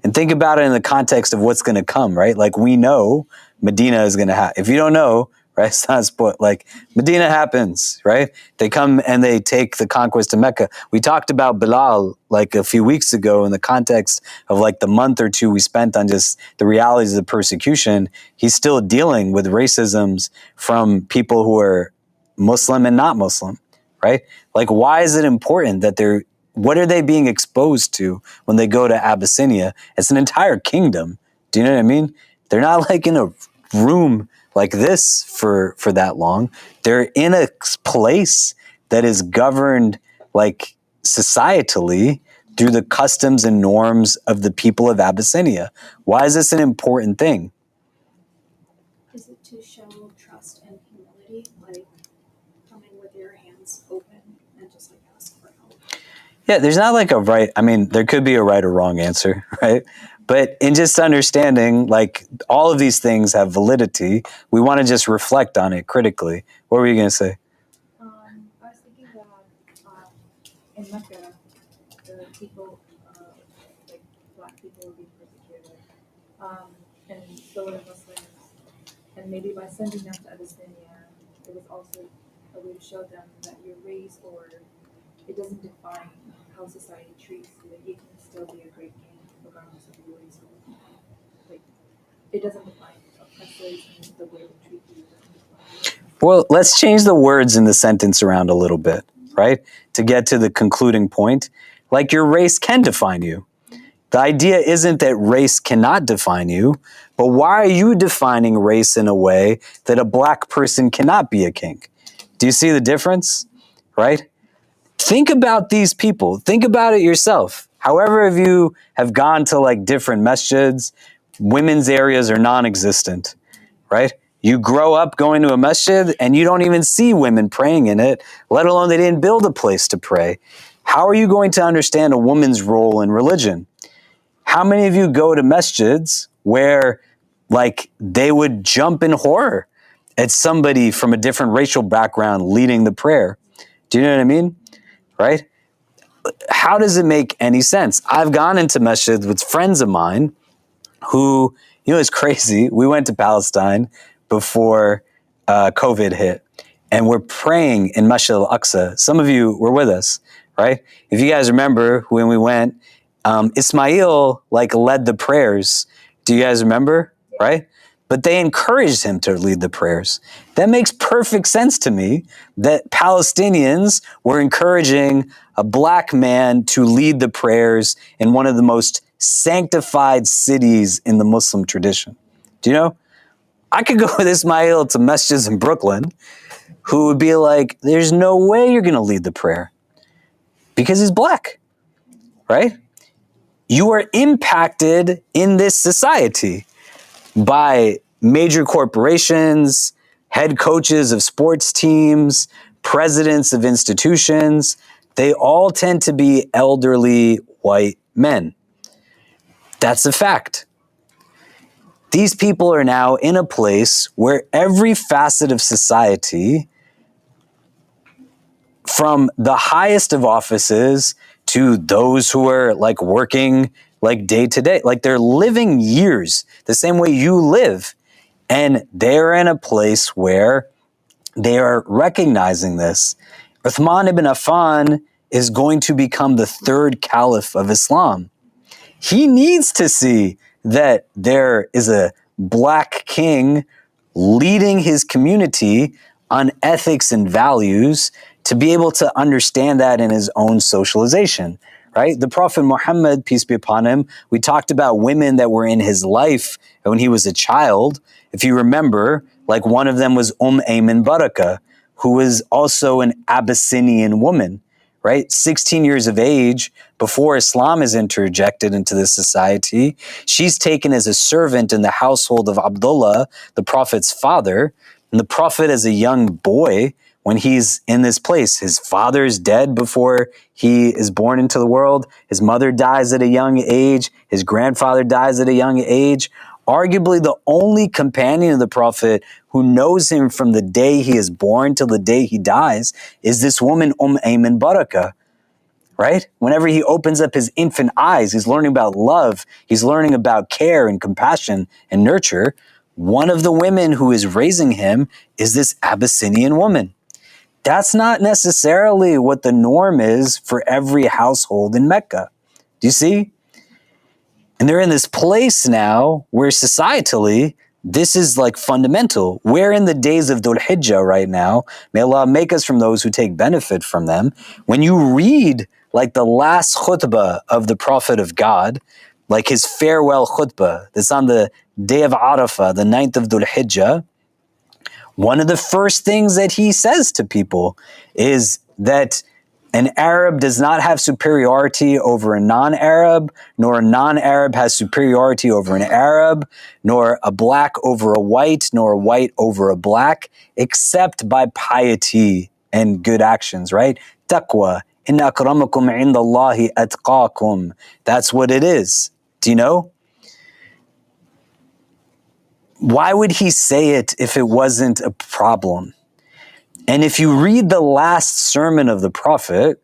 And think about it in the context of what's going to come, right? Like, we know Medina is going to happen. If you don't know, right, it's not spoiled. Like, Medina happens, right? They come and they take the conquest of Mecca. We talked about Bilal like a few weeks ago in the context of like the month or two we spent on just the realities of the persecution. He's still dealing with racisms from people who are Muslim and not Muslim, right? Like, why is it important that what are they being exposed to when they go to Abyssinia? It's an entire kingdom. Do you know what I mean? They're not like in a room like this for that long. They're in a place that is governed like societally through the customs and norms of the people of Abyssinia. Why is this an important thing? Is it to show trust and humility, like coming with your hands open and just like ask for help? Yeah, there's not like a right, there could be a right or wrong answer, right? But in just understanding, like, all of these things have validity, we want to just reflect on it critically. What were you going to say? I was thinking that in Mecca, the people, like black people were being persecuted. and so were the Muslims. And maybe by sending them to Abyssinia, it was also a way to show them that your race or it doesn't define how society treats you. That you can still be a great king regardless of your race or like it doesn't define oppressors and the way they treat you. Well, let's change the words in the sentence around a little bit, right? To get to the concluding point. Like your race can define you. The idea isn't that race cannot define you, but why are you defining race in a way that a black person cannot be a king? Do you see the difference, right? Think about these people. Think about it yourself. However, if you have gone to like different masjids, women's areas are non-existent, right? You grow up going to a masjid and you don't even see women praying in it, let alone they didn't build a place to pray. How are you going to understand a woman's role in religion? How many of you go to masjids where like they would jump in horror at somebody from a different racial background leading the prayer? Do you know what I mean? Right? How does it make any sense? I've gone into masjids with friends of mine who, you know, it's crazy. We went to Palestine before COVID hit, and we're praying in Masjid al-Aqsa. Some of you were with us, right? If you guys remember when we went, Ismail like led the prayers. Do you guys remember, right? But they encouraged him to lead the prayers. That makes perfect sense to me that Palestinians were encouraging a black man to lead the prayers in one of the most sanctified cities in the Muslim tradition. Do you know? I could go with Ismail to masjids in Brooklyn who would be like, there's no way you're going to lead the prayer because he's black, right? You are impacted in this society by major corporations, head coaches of sports teams, presidents of institutions. They all tend to be elderly white men. That's a fact. These people are now in a place where every facet of society, from the highest of offices to those who are like working like day to day, like they're living years the same way you live. And they're in a place where they are recognizing this. Uthman ibn Affan is going to become the third caliph of Islam. He needs to see that there is a black king leading his community on ethics and values to be able to understand that in his own socialization, right? The Prophet Muhammad, peace be upon him, we talked about women that were in his life when he was a child. If you remember, like one of them was Ayman Baraka, who was also an Abyssinian woman, right? 16 years of age before Islam is interjected into this society. She's taken as a servant in the household of Abdullah, the Prophet's father. And the Prophet, as a young boy, when he's in this place, his father is dead before he is born into the world. His mother dies at a young age. His grandfather dies at a young age. Arguably the only companion of the Prophet who knows him from the day he is born till the day he dies is this woman, Ayman Baraka, right? Whenever he opens up his infant eyes, he's learning about love. He's learning about care and compassion and nurture. One of the women who is raising him is this Abyssinian woman. That's not necessarily what the norm is for every household in Mecca. Do you see? And they're in this place now where societally, this is like fundamental. We're in the days of Dhul Hijjah right now. May Allah make us from those who take benefit from them. When you read like the last khutbah of the Prophet of God, like his farewell khutbah, that's on the day of Arafah, the 9th of Dhul Hijjah, one of the first things that he says to people is that an Arab does not have superiority over a non-Arab, nor a non-Arab has superiority over an Arab, nor a black over a white, nor a white over a black, except by piety and good actions, right? Taqwa. Inna akramakum indallahi atqakum. That's what it is. Do you know? Why would he say it if it wasn't a problem? And if you read the last sermon of the Prophet,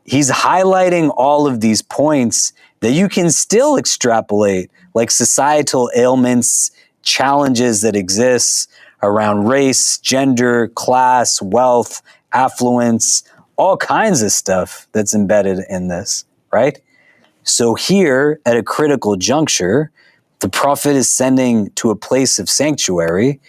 he's highlighting all of these points that you can still extrapolate, like societal ailments, challenges that exist around race, gender, class, wealth, affluence, all kinds of stuff that's embedded in this, right? So here, at a critical juncture, the Prophet is sending to a place of sanctuary,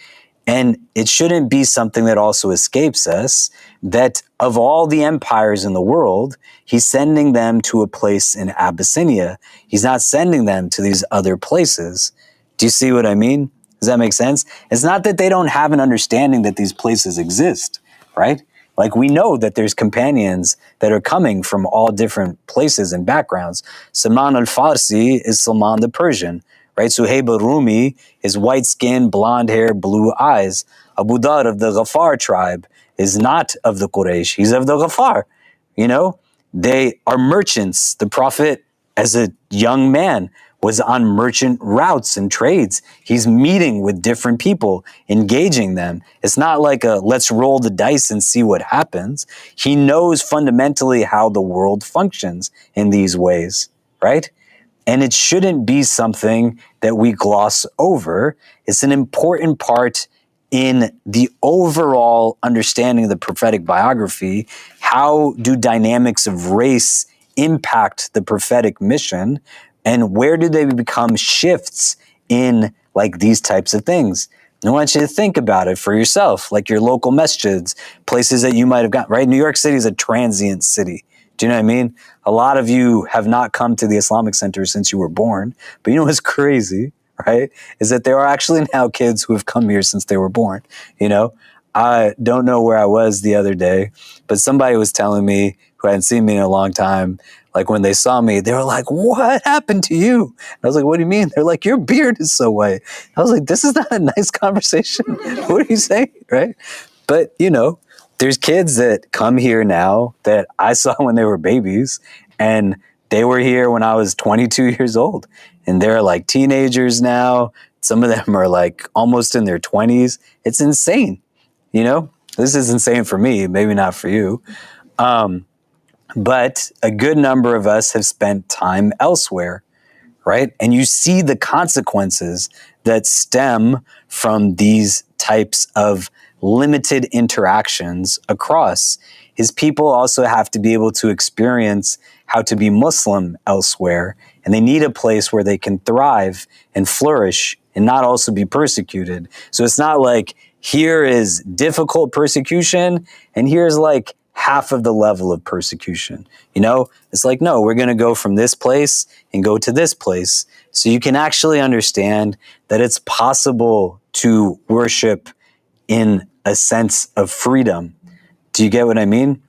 and it shouldn't be something that also escapes us, that of all the empires in the world, he's sending them to a place in Abyssinia. He's not sending them to these other places. Do you see what I mean? Does that make sense? It's not that they don't have an understanding that these places exist, right? Like, we know that there's companions that are coming from all different places and backgrounds. Salman al-Farsi is Salman the Persian, right? Suhaib al-Rumi is white skin, blonde hair, blue eyes. Abu Dhar of the Ghaffar tribe is not of the Quraysh. He's of the Ghaffar. You know, they are merchants. The Prophet, as a young man, was on merchant routes and trades. He's meeting with different people, engaging them. It's not like a let's roll the dice and see what happens. He knows fundamentally how the world functions in these ways, right? And it shouldn't be something that we gloss over. It's an important part in the overall understanding of the prophetic biography. How do dynamics of race impact the prophetic mission? And where do they become shifts in like these types of things? I want you to think about it for yourself, like your local masjids, places that you might have got, right? New York City is a transient city. Do you know what I mean? A lot of you have not come to the Islamic Center since you were born. But you know what's crazy, right? Is that there are actually now kids who have come here since they were born. You know, I don't know where I was the other day, but somebody was telling me, who hadn't seen me in a long time, like when they saw me, they were like, what happened to you? And I was like, what do you mean? They're like, your beard is so white. I was like, this is not a nice conversation. What are you saying, right? But, you know, there's kids that come here now that I saw when they were babies, and they were here when I was 22 years old. And they're like teenagers now. Some of them are like almost in their 20s. It's insane. You know, this is insane for me, maybe not for you. But a good number of us have spent time elsewhere, right? And you see the consequences that stem from these types of limited interactions across. His people also have to be able to experience how to be Muslim elsewhere, and they need a place where they can thrive and flourish and not also be persecuted. So it's not like here is difficult persecution and here's like half of the level of persecution. You know, it's like, no, we're going to go from this place and go to this place. So you can actually understand that it's possible to worship in a sense of freedom. Do you get what I mean?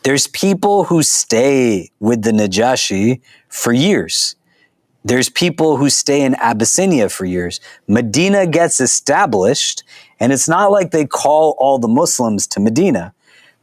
There's people who stay with the Najashi for years. There's people who stay in Abyssinia for years. Medina gets established, and it's not like they call all the Muslims to Medina.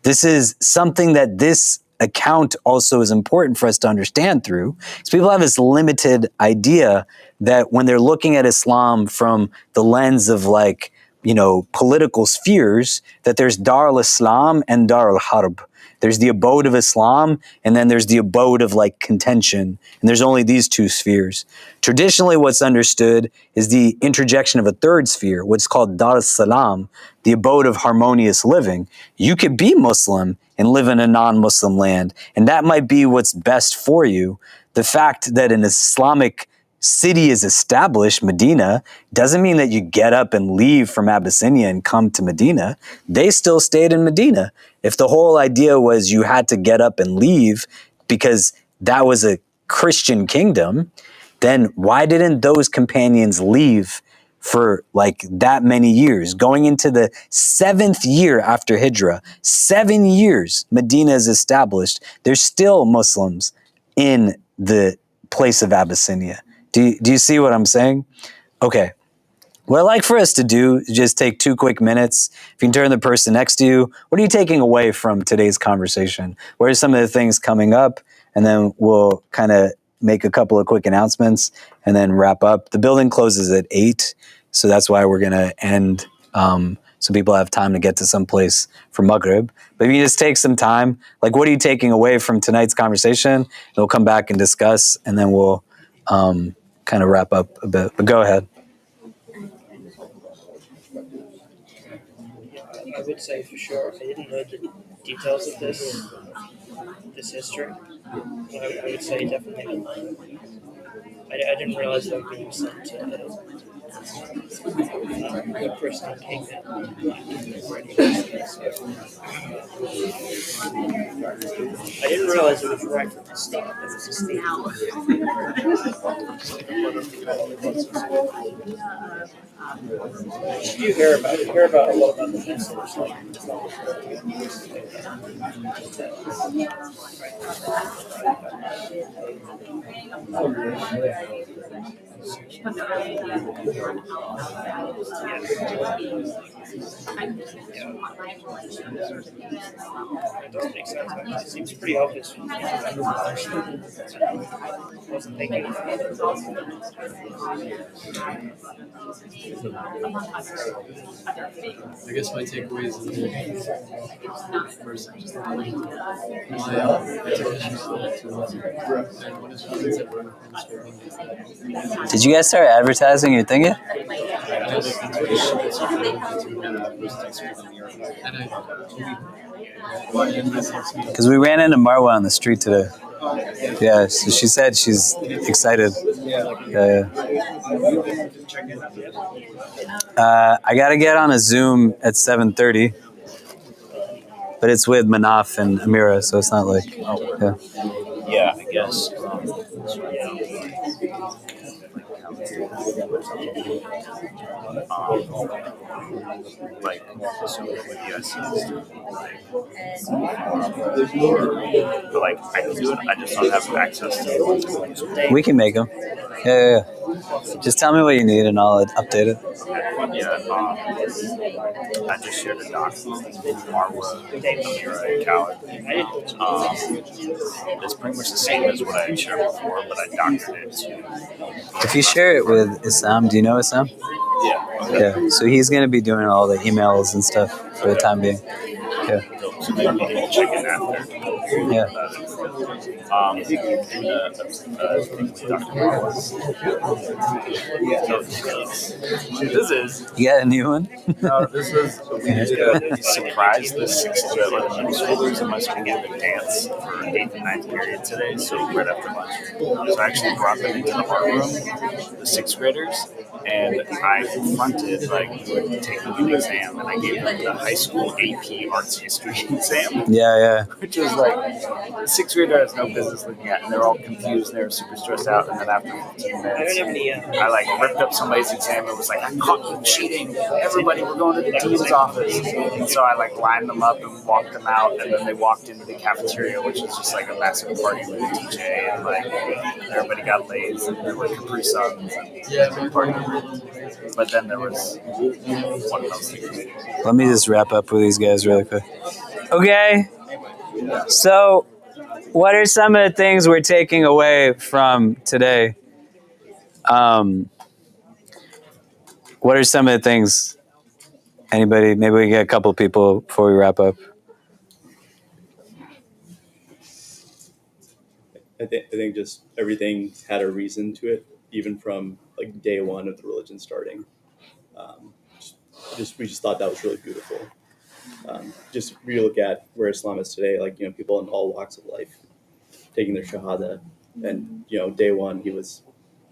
This is something that this account also is important for us to understand through. Because people have this limited idea that when they're looking at Islam from the lens of like, you know, political spheres, that there's Dar al-Islam and Dar al-Harb. There's the abode of Islam, and then there's the abode of like contention. And there's only these two spheres. Traditionally, what's understood is the interjection of a third sphere, what's called Dar al-Salam, the abode of harmonious living. You could be Muslim and live in a non-Muslim land, and that might be what's best for you. The fact that an Islamic city is established, Medina, doesn't mean that you get up and leave from Abyssinia and come to Medina. They still stayed in Medina. If the whole idea was you had to get up and leave because that was a Christian kingdom, then why didn't those companions leave for like that many years? Going into the 7th year after Hijrah, 7 years Medina is established. There's still Muslims in the place of Abyssinia. Do you see what I'm saying? Okay. What I'd like for us to do is just take 2 quick minutes. If you can turn the person next to you, what are you taking away from today's conversation? What are some of the things coming up? And then we'll kind of make a couple of quick announcements and then wrap up. The building closes at 8, so that's why we're going to end so people have time to get to some place for Maghrib. But if you just take some time, like what are you taking away from tonight's conversation? And we'll come back and discuss, and then we'll kind of wrap up a bit. But go ahead. I would say for sure. I didn't know the details of this history. I would say definitely. I didn't realize that when you sent the person who came in. I didn't realize it was right from the start. It was a statement. Did you hear about a lot about the message? It doesn't make sense. It seems pretty obvious. I wasn't thinking of it. I guess my takeaways is first, Did you guys start advertising your thing yet? Because we ran into Marwa on the street today. Yeah, so she said she's excited. Yeah. I got to get on a Zoom at 7:30, but it's with Manaf and Amira, so it's not like, yeah. Yeah, I guess. Like, so with the SEs, like, I can do it, I just don't have access to it. We can make them. Yeah. Just tell me what you need and I'll update it. I just shared a doc with Marwa, Dave, Amira, and Khaled. It's pretty much the same as what I shared before, but I doctored it to. If you share it with Isam, do you know Isam? Yeah. Yeah, so he's going to be doing all the emails and stuff for the time being. Yeah. So maybe we can check in after. Yeah. This is. You got a new one? No, this is. We did a surprise this middle schoolers and must give a dance for 8th and 9th period today, so right after lunch. So I actually brought them into the art room, the 6th graders, and I confronted, like, taking an exam, and I gave them the high school AP Arts History exam. Yeah. Which was like, the 6th grader has no business looking at, and they're all confused, and they were super stressed out, and then after 15 minutes, I like ripped up somebody's exam, and was like, I caught you cheating, everybody, we're going to the dean's office. And so I like lined them up and walked them out, and then they walked into the cafeteria, which was just like a massive party with a DJ, and like, everybody got laid, and there were Capri Suns, and party. But then there was one of those things. Let me just wrap up with these guys really quick. Okay. So, what are some of the things we're taking away from today? What are some of the things? Anybody? Maybe we get a couple people before we wrap up. I think just everything had a reason to it, even from like day one of the religion starting. We just thought that was really beautiful. Just really look at where Islam is today, like, people in all walks of life taking their shahada, and day one he was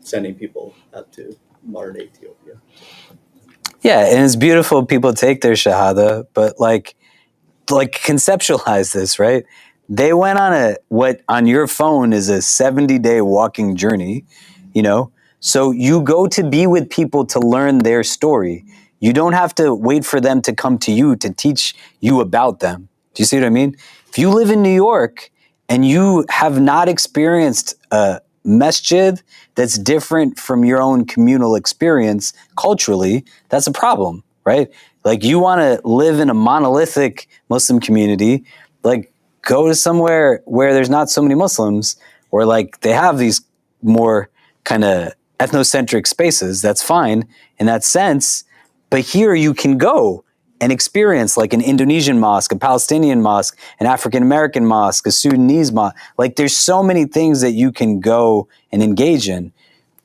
sending people out to modern Ethiopia. Yeah, and it's beautiful people take their shahada, but like conceptualize this, right? They went on what on your phone is a 70-day walking journey, So you go to be with people to learn their story. You don't have to wait for them to come to you to teach you about them. Do you see what I mean? If you live in New York and you have not experienced a masjid that's different from your own communal experience culturally, that's a problem, right? Like, you want to live in a monolithic Muslim community, like, go to somewhere where there's not so many Muslims, or like they have these more kind of ethnocentric spaces. That's fine in that sense. But here you can go and experience, like an Indonesian mosque, a Palestinian mosque, an African American mosque, a Sudanese mosque. Like there's so many things that you can go and engage in.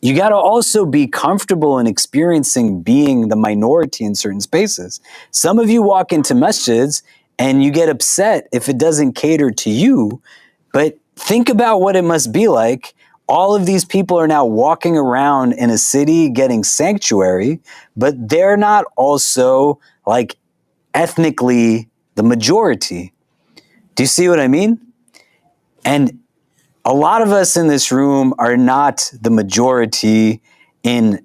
You got to also be comfortable in experiencing being the minority in certain spaces. Some of you walk into masjids and you get upset if it doesn't cater to you, but think about what it must be like. All of these people are now walking around in a city getting sanctuary, but they're not also like ethnically the majority. Do you see what I mean? And a lot of us in this room are not the majority in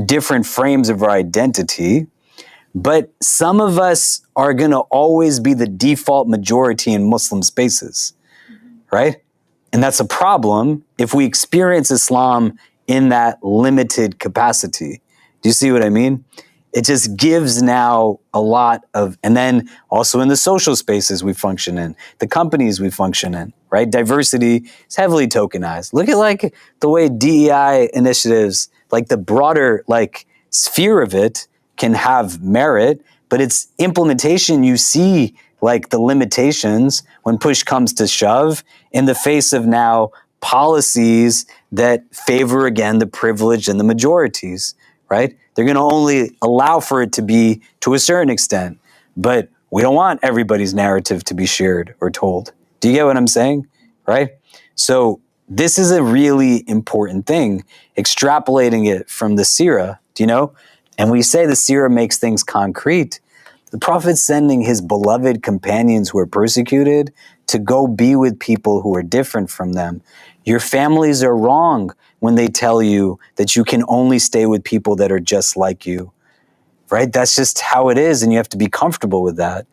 different frames of our identity, but some of us are going to always be the default majority in Muslim spaces, right? And that's a problem if we experience Islam in that limited capacity. Do you see what I mean? It just gives now a lot of, and then also in the social spaces we function in, the companies we function in, right? Diversity is heavily tokenized. Look at like the way DEI initiatives, like the broader like sphere of it can have merit, but its implementation, you see like the limitations when push comes to shove in the face of now policies that favor again the privileged and the majorities, right? They're going to only allow for it to be to a certain extent, but we don't want everybody's narrative to be shared or told. Do you get what I'm saying? Right? So this is a really important thing, extrapolating it from the Seerah, do you know? And we say the Seerah makes things concrete. The Prophet's sending his beloved companions who are persecuted to go be with people who are different from them. Your families are wrong when they tell you that you can only stay with people that are just like you, right? That's just how it is, and you have to be comfortable with that.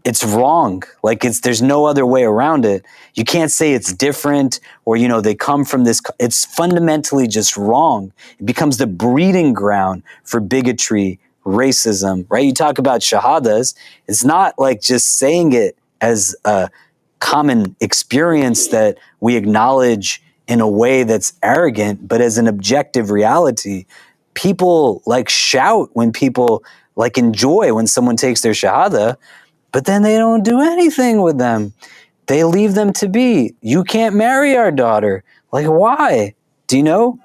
It's wrong. Like there's no other way around it. You can't say it's different or, you know, they come from this. It's fundamentally just wrong. It becomes the breeding ground for bigotry, racism, right? You talk about shahadas. It's not like just saying it as a common experience that we acknowledge in a way that's arrogant, but as an objective reality. People like shout when people like enjoy when someone takes their shahada, but then they don't do anything with them. They leave them to be. You can't marry our daughter. Like, why? Do you know?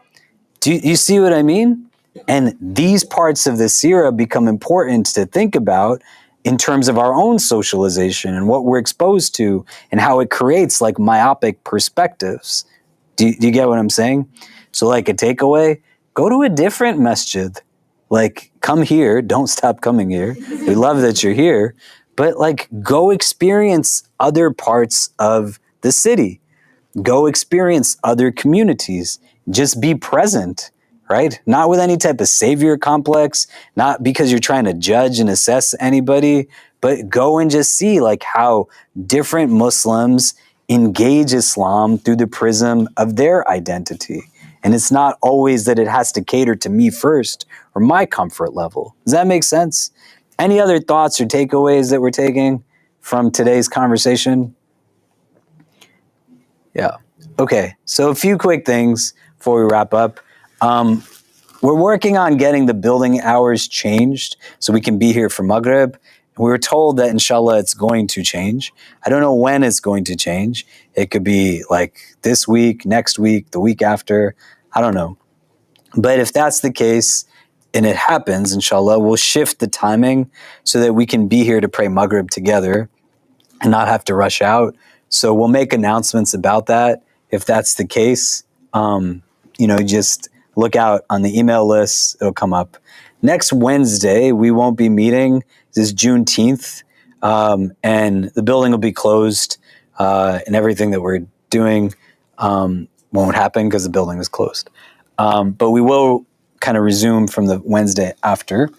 Do you see what I mean? And these parts of the Seerah become important to think about in terms of our own socialization and what we're exposed to and how it creates like myopic perspectives. Do you get what I'm saying? So like a takeaway, go to a different masjid. Like come here, don't stop coming here. We love that you're here, but like go experience other parts of the city. Go experience other communities. Just be present, right? Not with any type of savior complex, not because you're trying to judge and assess anybody, but go and just see like how different Muslims engage Islam through the prism of their identity. And it's not always that it has to cater to me first or my comfort level. Does that make sense? Any other thoughts or takeaways that we're taking from today's conversation? Yeah. Okay. So a few quick things before we wrap up. We're working on getting the building hours changed so we can be here for Maghrib. We were told that inshallah it's going to change. I don't know when it's going to change. It could be like this week, next week, the week after. I don't know. But if that's the case and it happens, inshallah, we'll shift the timing so that we can be here to pray Maghrib together and not have to rush out. So we'll make announcements about that if that's the case. Just look out on the email list. It'll come up. Next Wednesday, we won't be meeting. This is Juneteenth, and the building will be closed, and everything that we're doing won't happen because the building is closed. But we will kind of resume from the Wednesday after.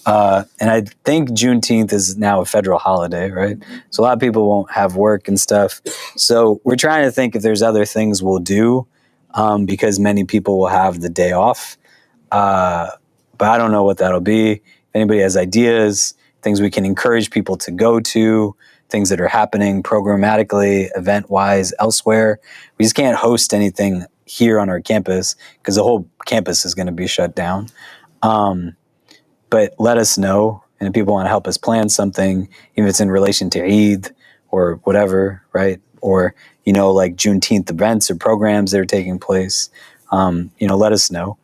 And I think Juneteenth is now a federal holiday, right? So a lot of people won't have work and stuff. So we're trying to think if there's other things we'll do because many people will have the day off. But I don't know what that'll be. If anybody has ideas, things we can encourage people to go to, things that are happening programmatically, event-wise, elsewhere. We just can't host anything here on our campus because the whole campus is going to be shut down. But let us know and if people want to help us plan something, even if it's in relation to Eid or whatever, right? Or, like Juneteenth events or programs that are taking place, let us know.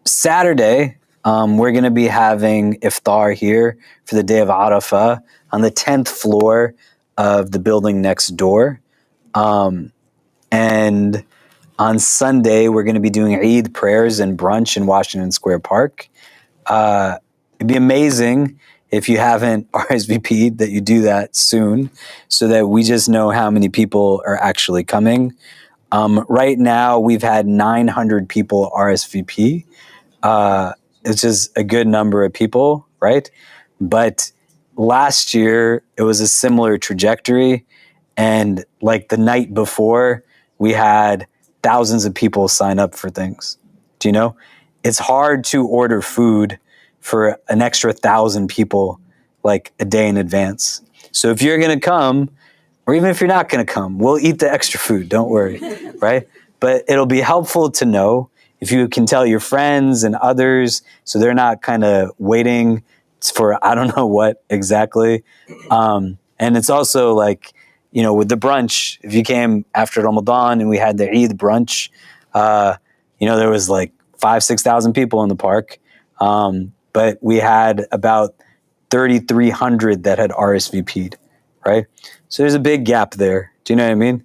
Saturday, we're going to be having iftar here for the day of Arafah on the 10th floor of the building next door. And on Sunday, we're going to be doing Eid prayers and brunch in Washington Square Park. It'd be amazing if you haven't RSVP'd that you do that soon so that we just know how many people are actually coming. Right now, we've had 900 people RSVP. It's just a good number of people, right? But last year, it was a similar trajectory. And like the night before, we had thousands of people sign up for things. Do you know? It's hard to order food for an extra 1,000 people like a day in advance. So if you're going to come, or even if you're not going to come, we'll eat the extra food. Don't worry, right? But it'll be helpful to know if you can tell your friends and others so they're not kind of waiting for I don't know what exactly. And it's also like, with the brunch, if you came after Ramadan and we had the Eid brunch, there was like 5,000-6,000 people in the park. But we had about 3,300 that had RSVP'd, right? So there's a big gap there. Do you know what I mean?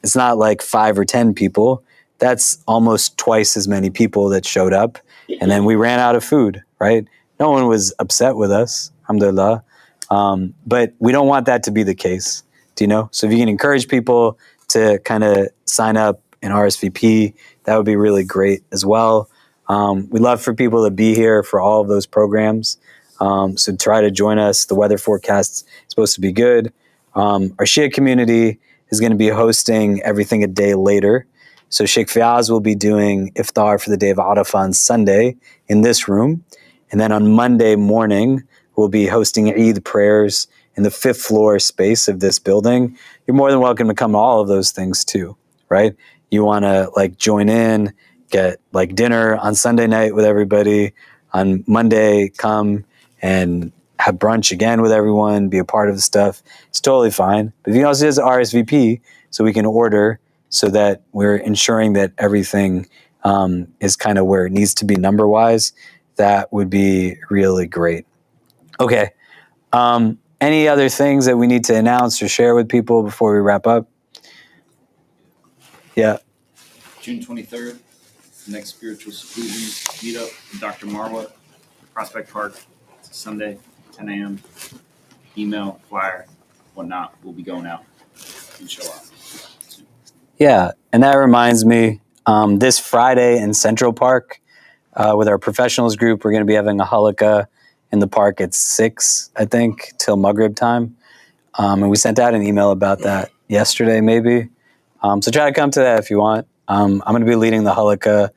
It's not like 5 or 10 people. That's almost twice as many people that showed up. And then we ran out of food, right? No one was upset with us, alhamdulillah. But we don't want that to be the case. Do you know? So if you can encourage people to kind of sign up and RSVP, that would be really great as well. We'd love for people to be here for all of those programs. So try to join us. The weather forecast is supposed to be good. Our Shia community is going to be hosting everything a day later. So Sheikh Fiaz will be doing iftar for the day of Arafah on Sunday in this room. And then on Monday morning, we'll be hosting Eid prayers in the 5th floor space of this building. You're more than welcome to come to all of those things too, right? You want to join in, get dinner on Sunday night with everybody. On Monday, come and have brunch again with everyone, be a part of the stuff. It's totally fine. But if you can also just RSVP so we can order so that we're ensuring that everything is kind of where it needs to be number-wise, that would be really great. Okay. Any other things that we need to announce or share with people before we wrap up? Yeah. June 23rd, next spiritual seclusion meetup with Dr. Marwa, Prospect Park. It's a Sunday, 10 a.m. Email, flyer, whatnot will be going out, inshallah. Yeah, and that reminds me, this Friday in Central Park, with our professionals group, we're going to be having a halaqah in the park at 6, I think, till Maghrib time. And we sent out an email about that yesterday, maybe. So try to come to that if you want. I'm going to be leading the halaqah,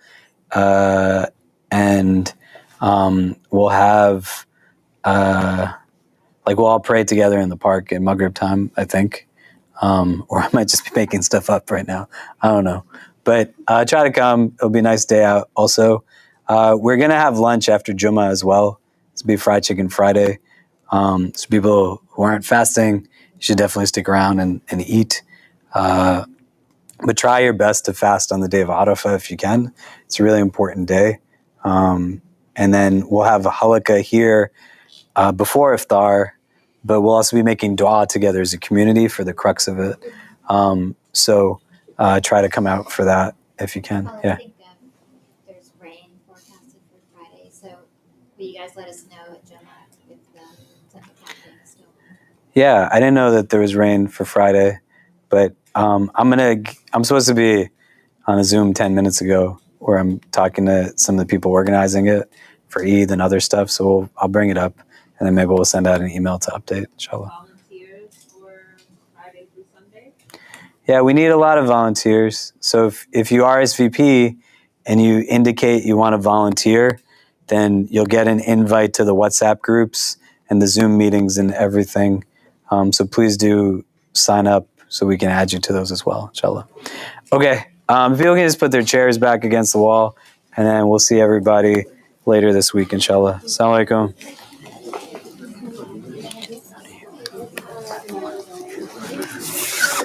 and we'll have, we'll all pray together in the park at Maghrib time, I think. Or I might just be making stuff up right now. I don't know. But try to come. It'll be a nice day out also. We're going to have lunch after Jummah as well. It's going to be Fried Chicken Friday. So people who aren't fasting, you should definitely stick around and eat. But try your best to fast on the day of Arafah if you can. It's a really important day. And then we'll have a halaqah here before iftar, but we'll also be making dua together as a community for the crux of it. So try to come out for that if you can. Well, Yeah. I think there's rain forecasted for Friday, so will you guys let us know at Jummah if the Central Park thing is still on? Yeah, I didn't know that there was rain for Friday, but I'm supposed to be on a Zoom 10 minutes ago where I'm talking to some of the people organizing it for Eid and other stuff. So I'll bring it up, and then maybe we'll send out an email to update, inshallah. Volunteers for Friday through Sunday? Yeah, we need a lot of volunteers. So if you RSVP and you indicate you want to volunteer, then you'll get an invite to the WhatsApp groups and the Zoom meetings and everything. So please do sign up so we can add you to those as well, inshallah. Okay, if people can just put their chairs back against the wall And then we'll see everybody later this week, inshallah. Assalamu alaikum.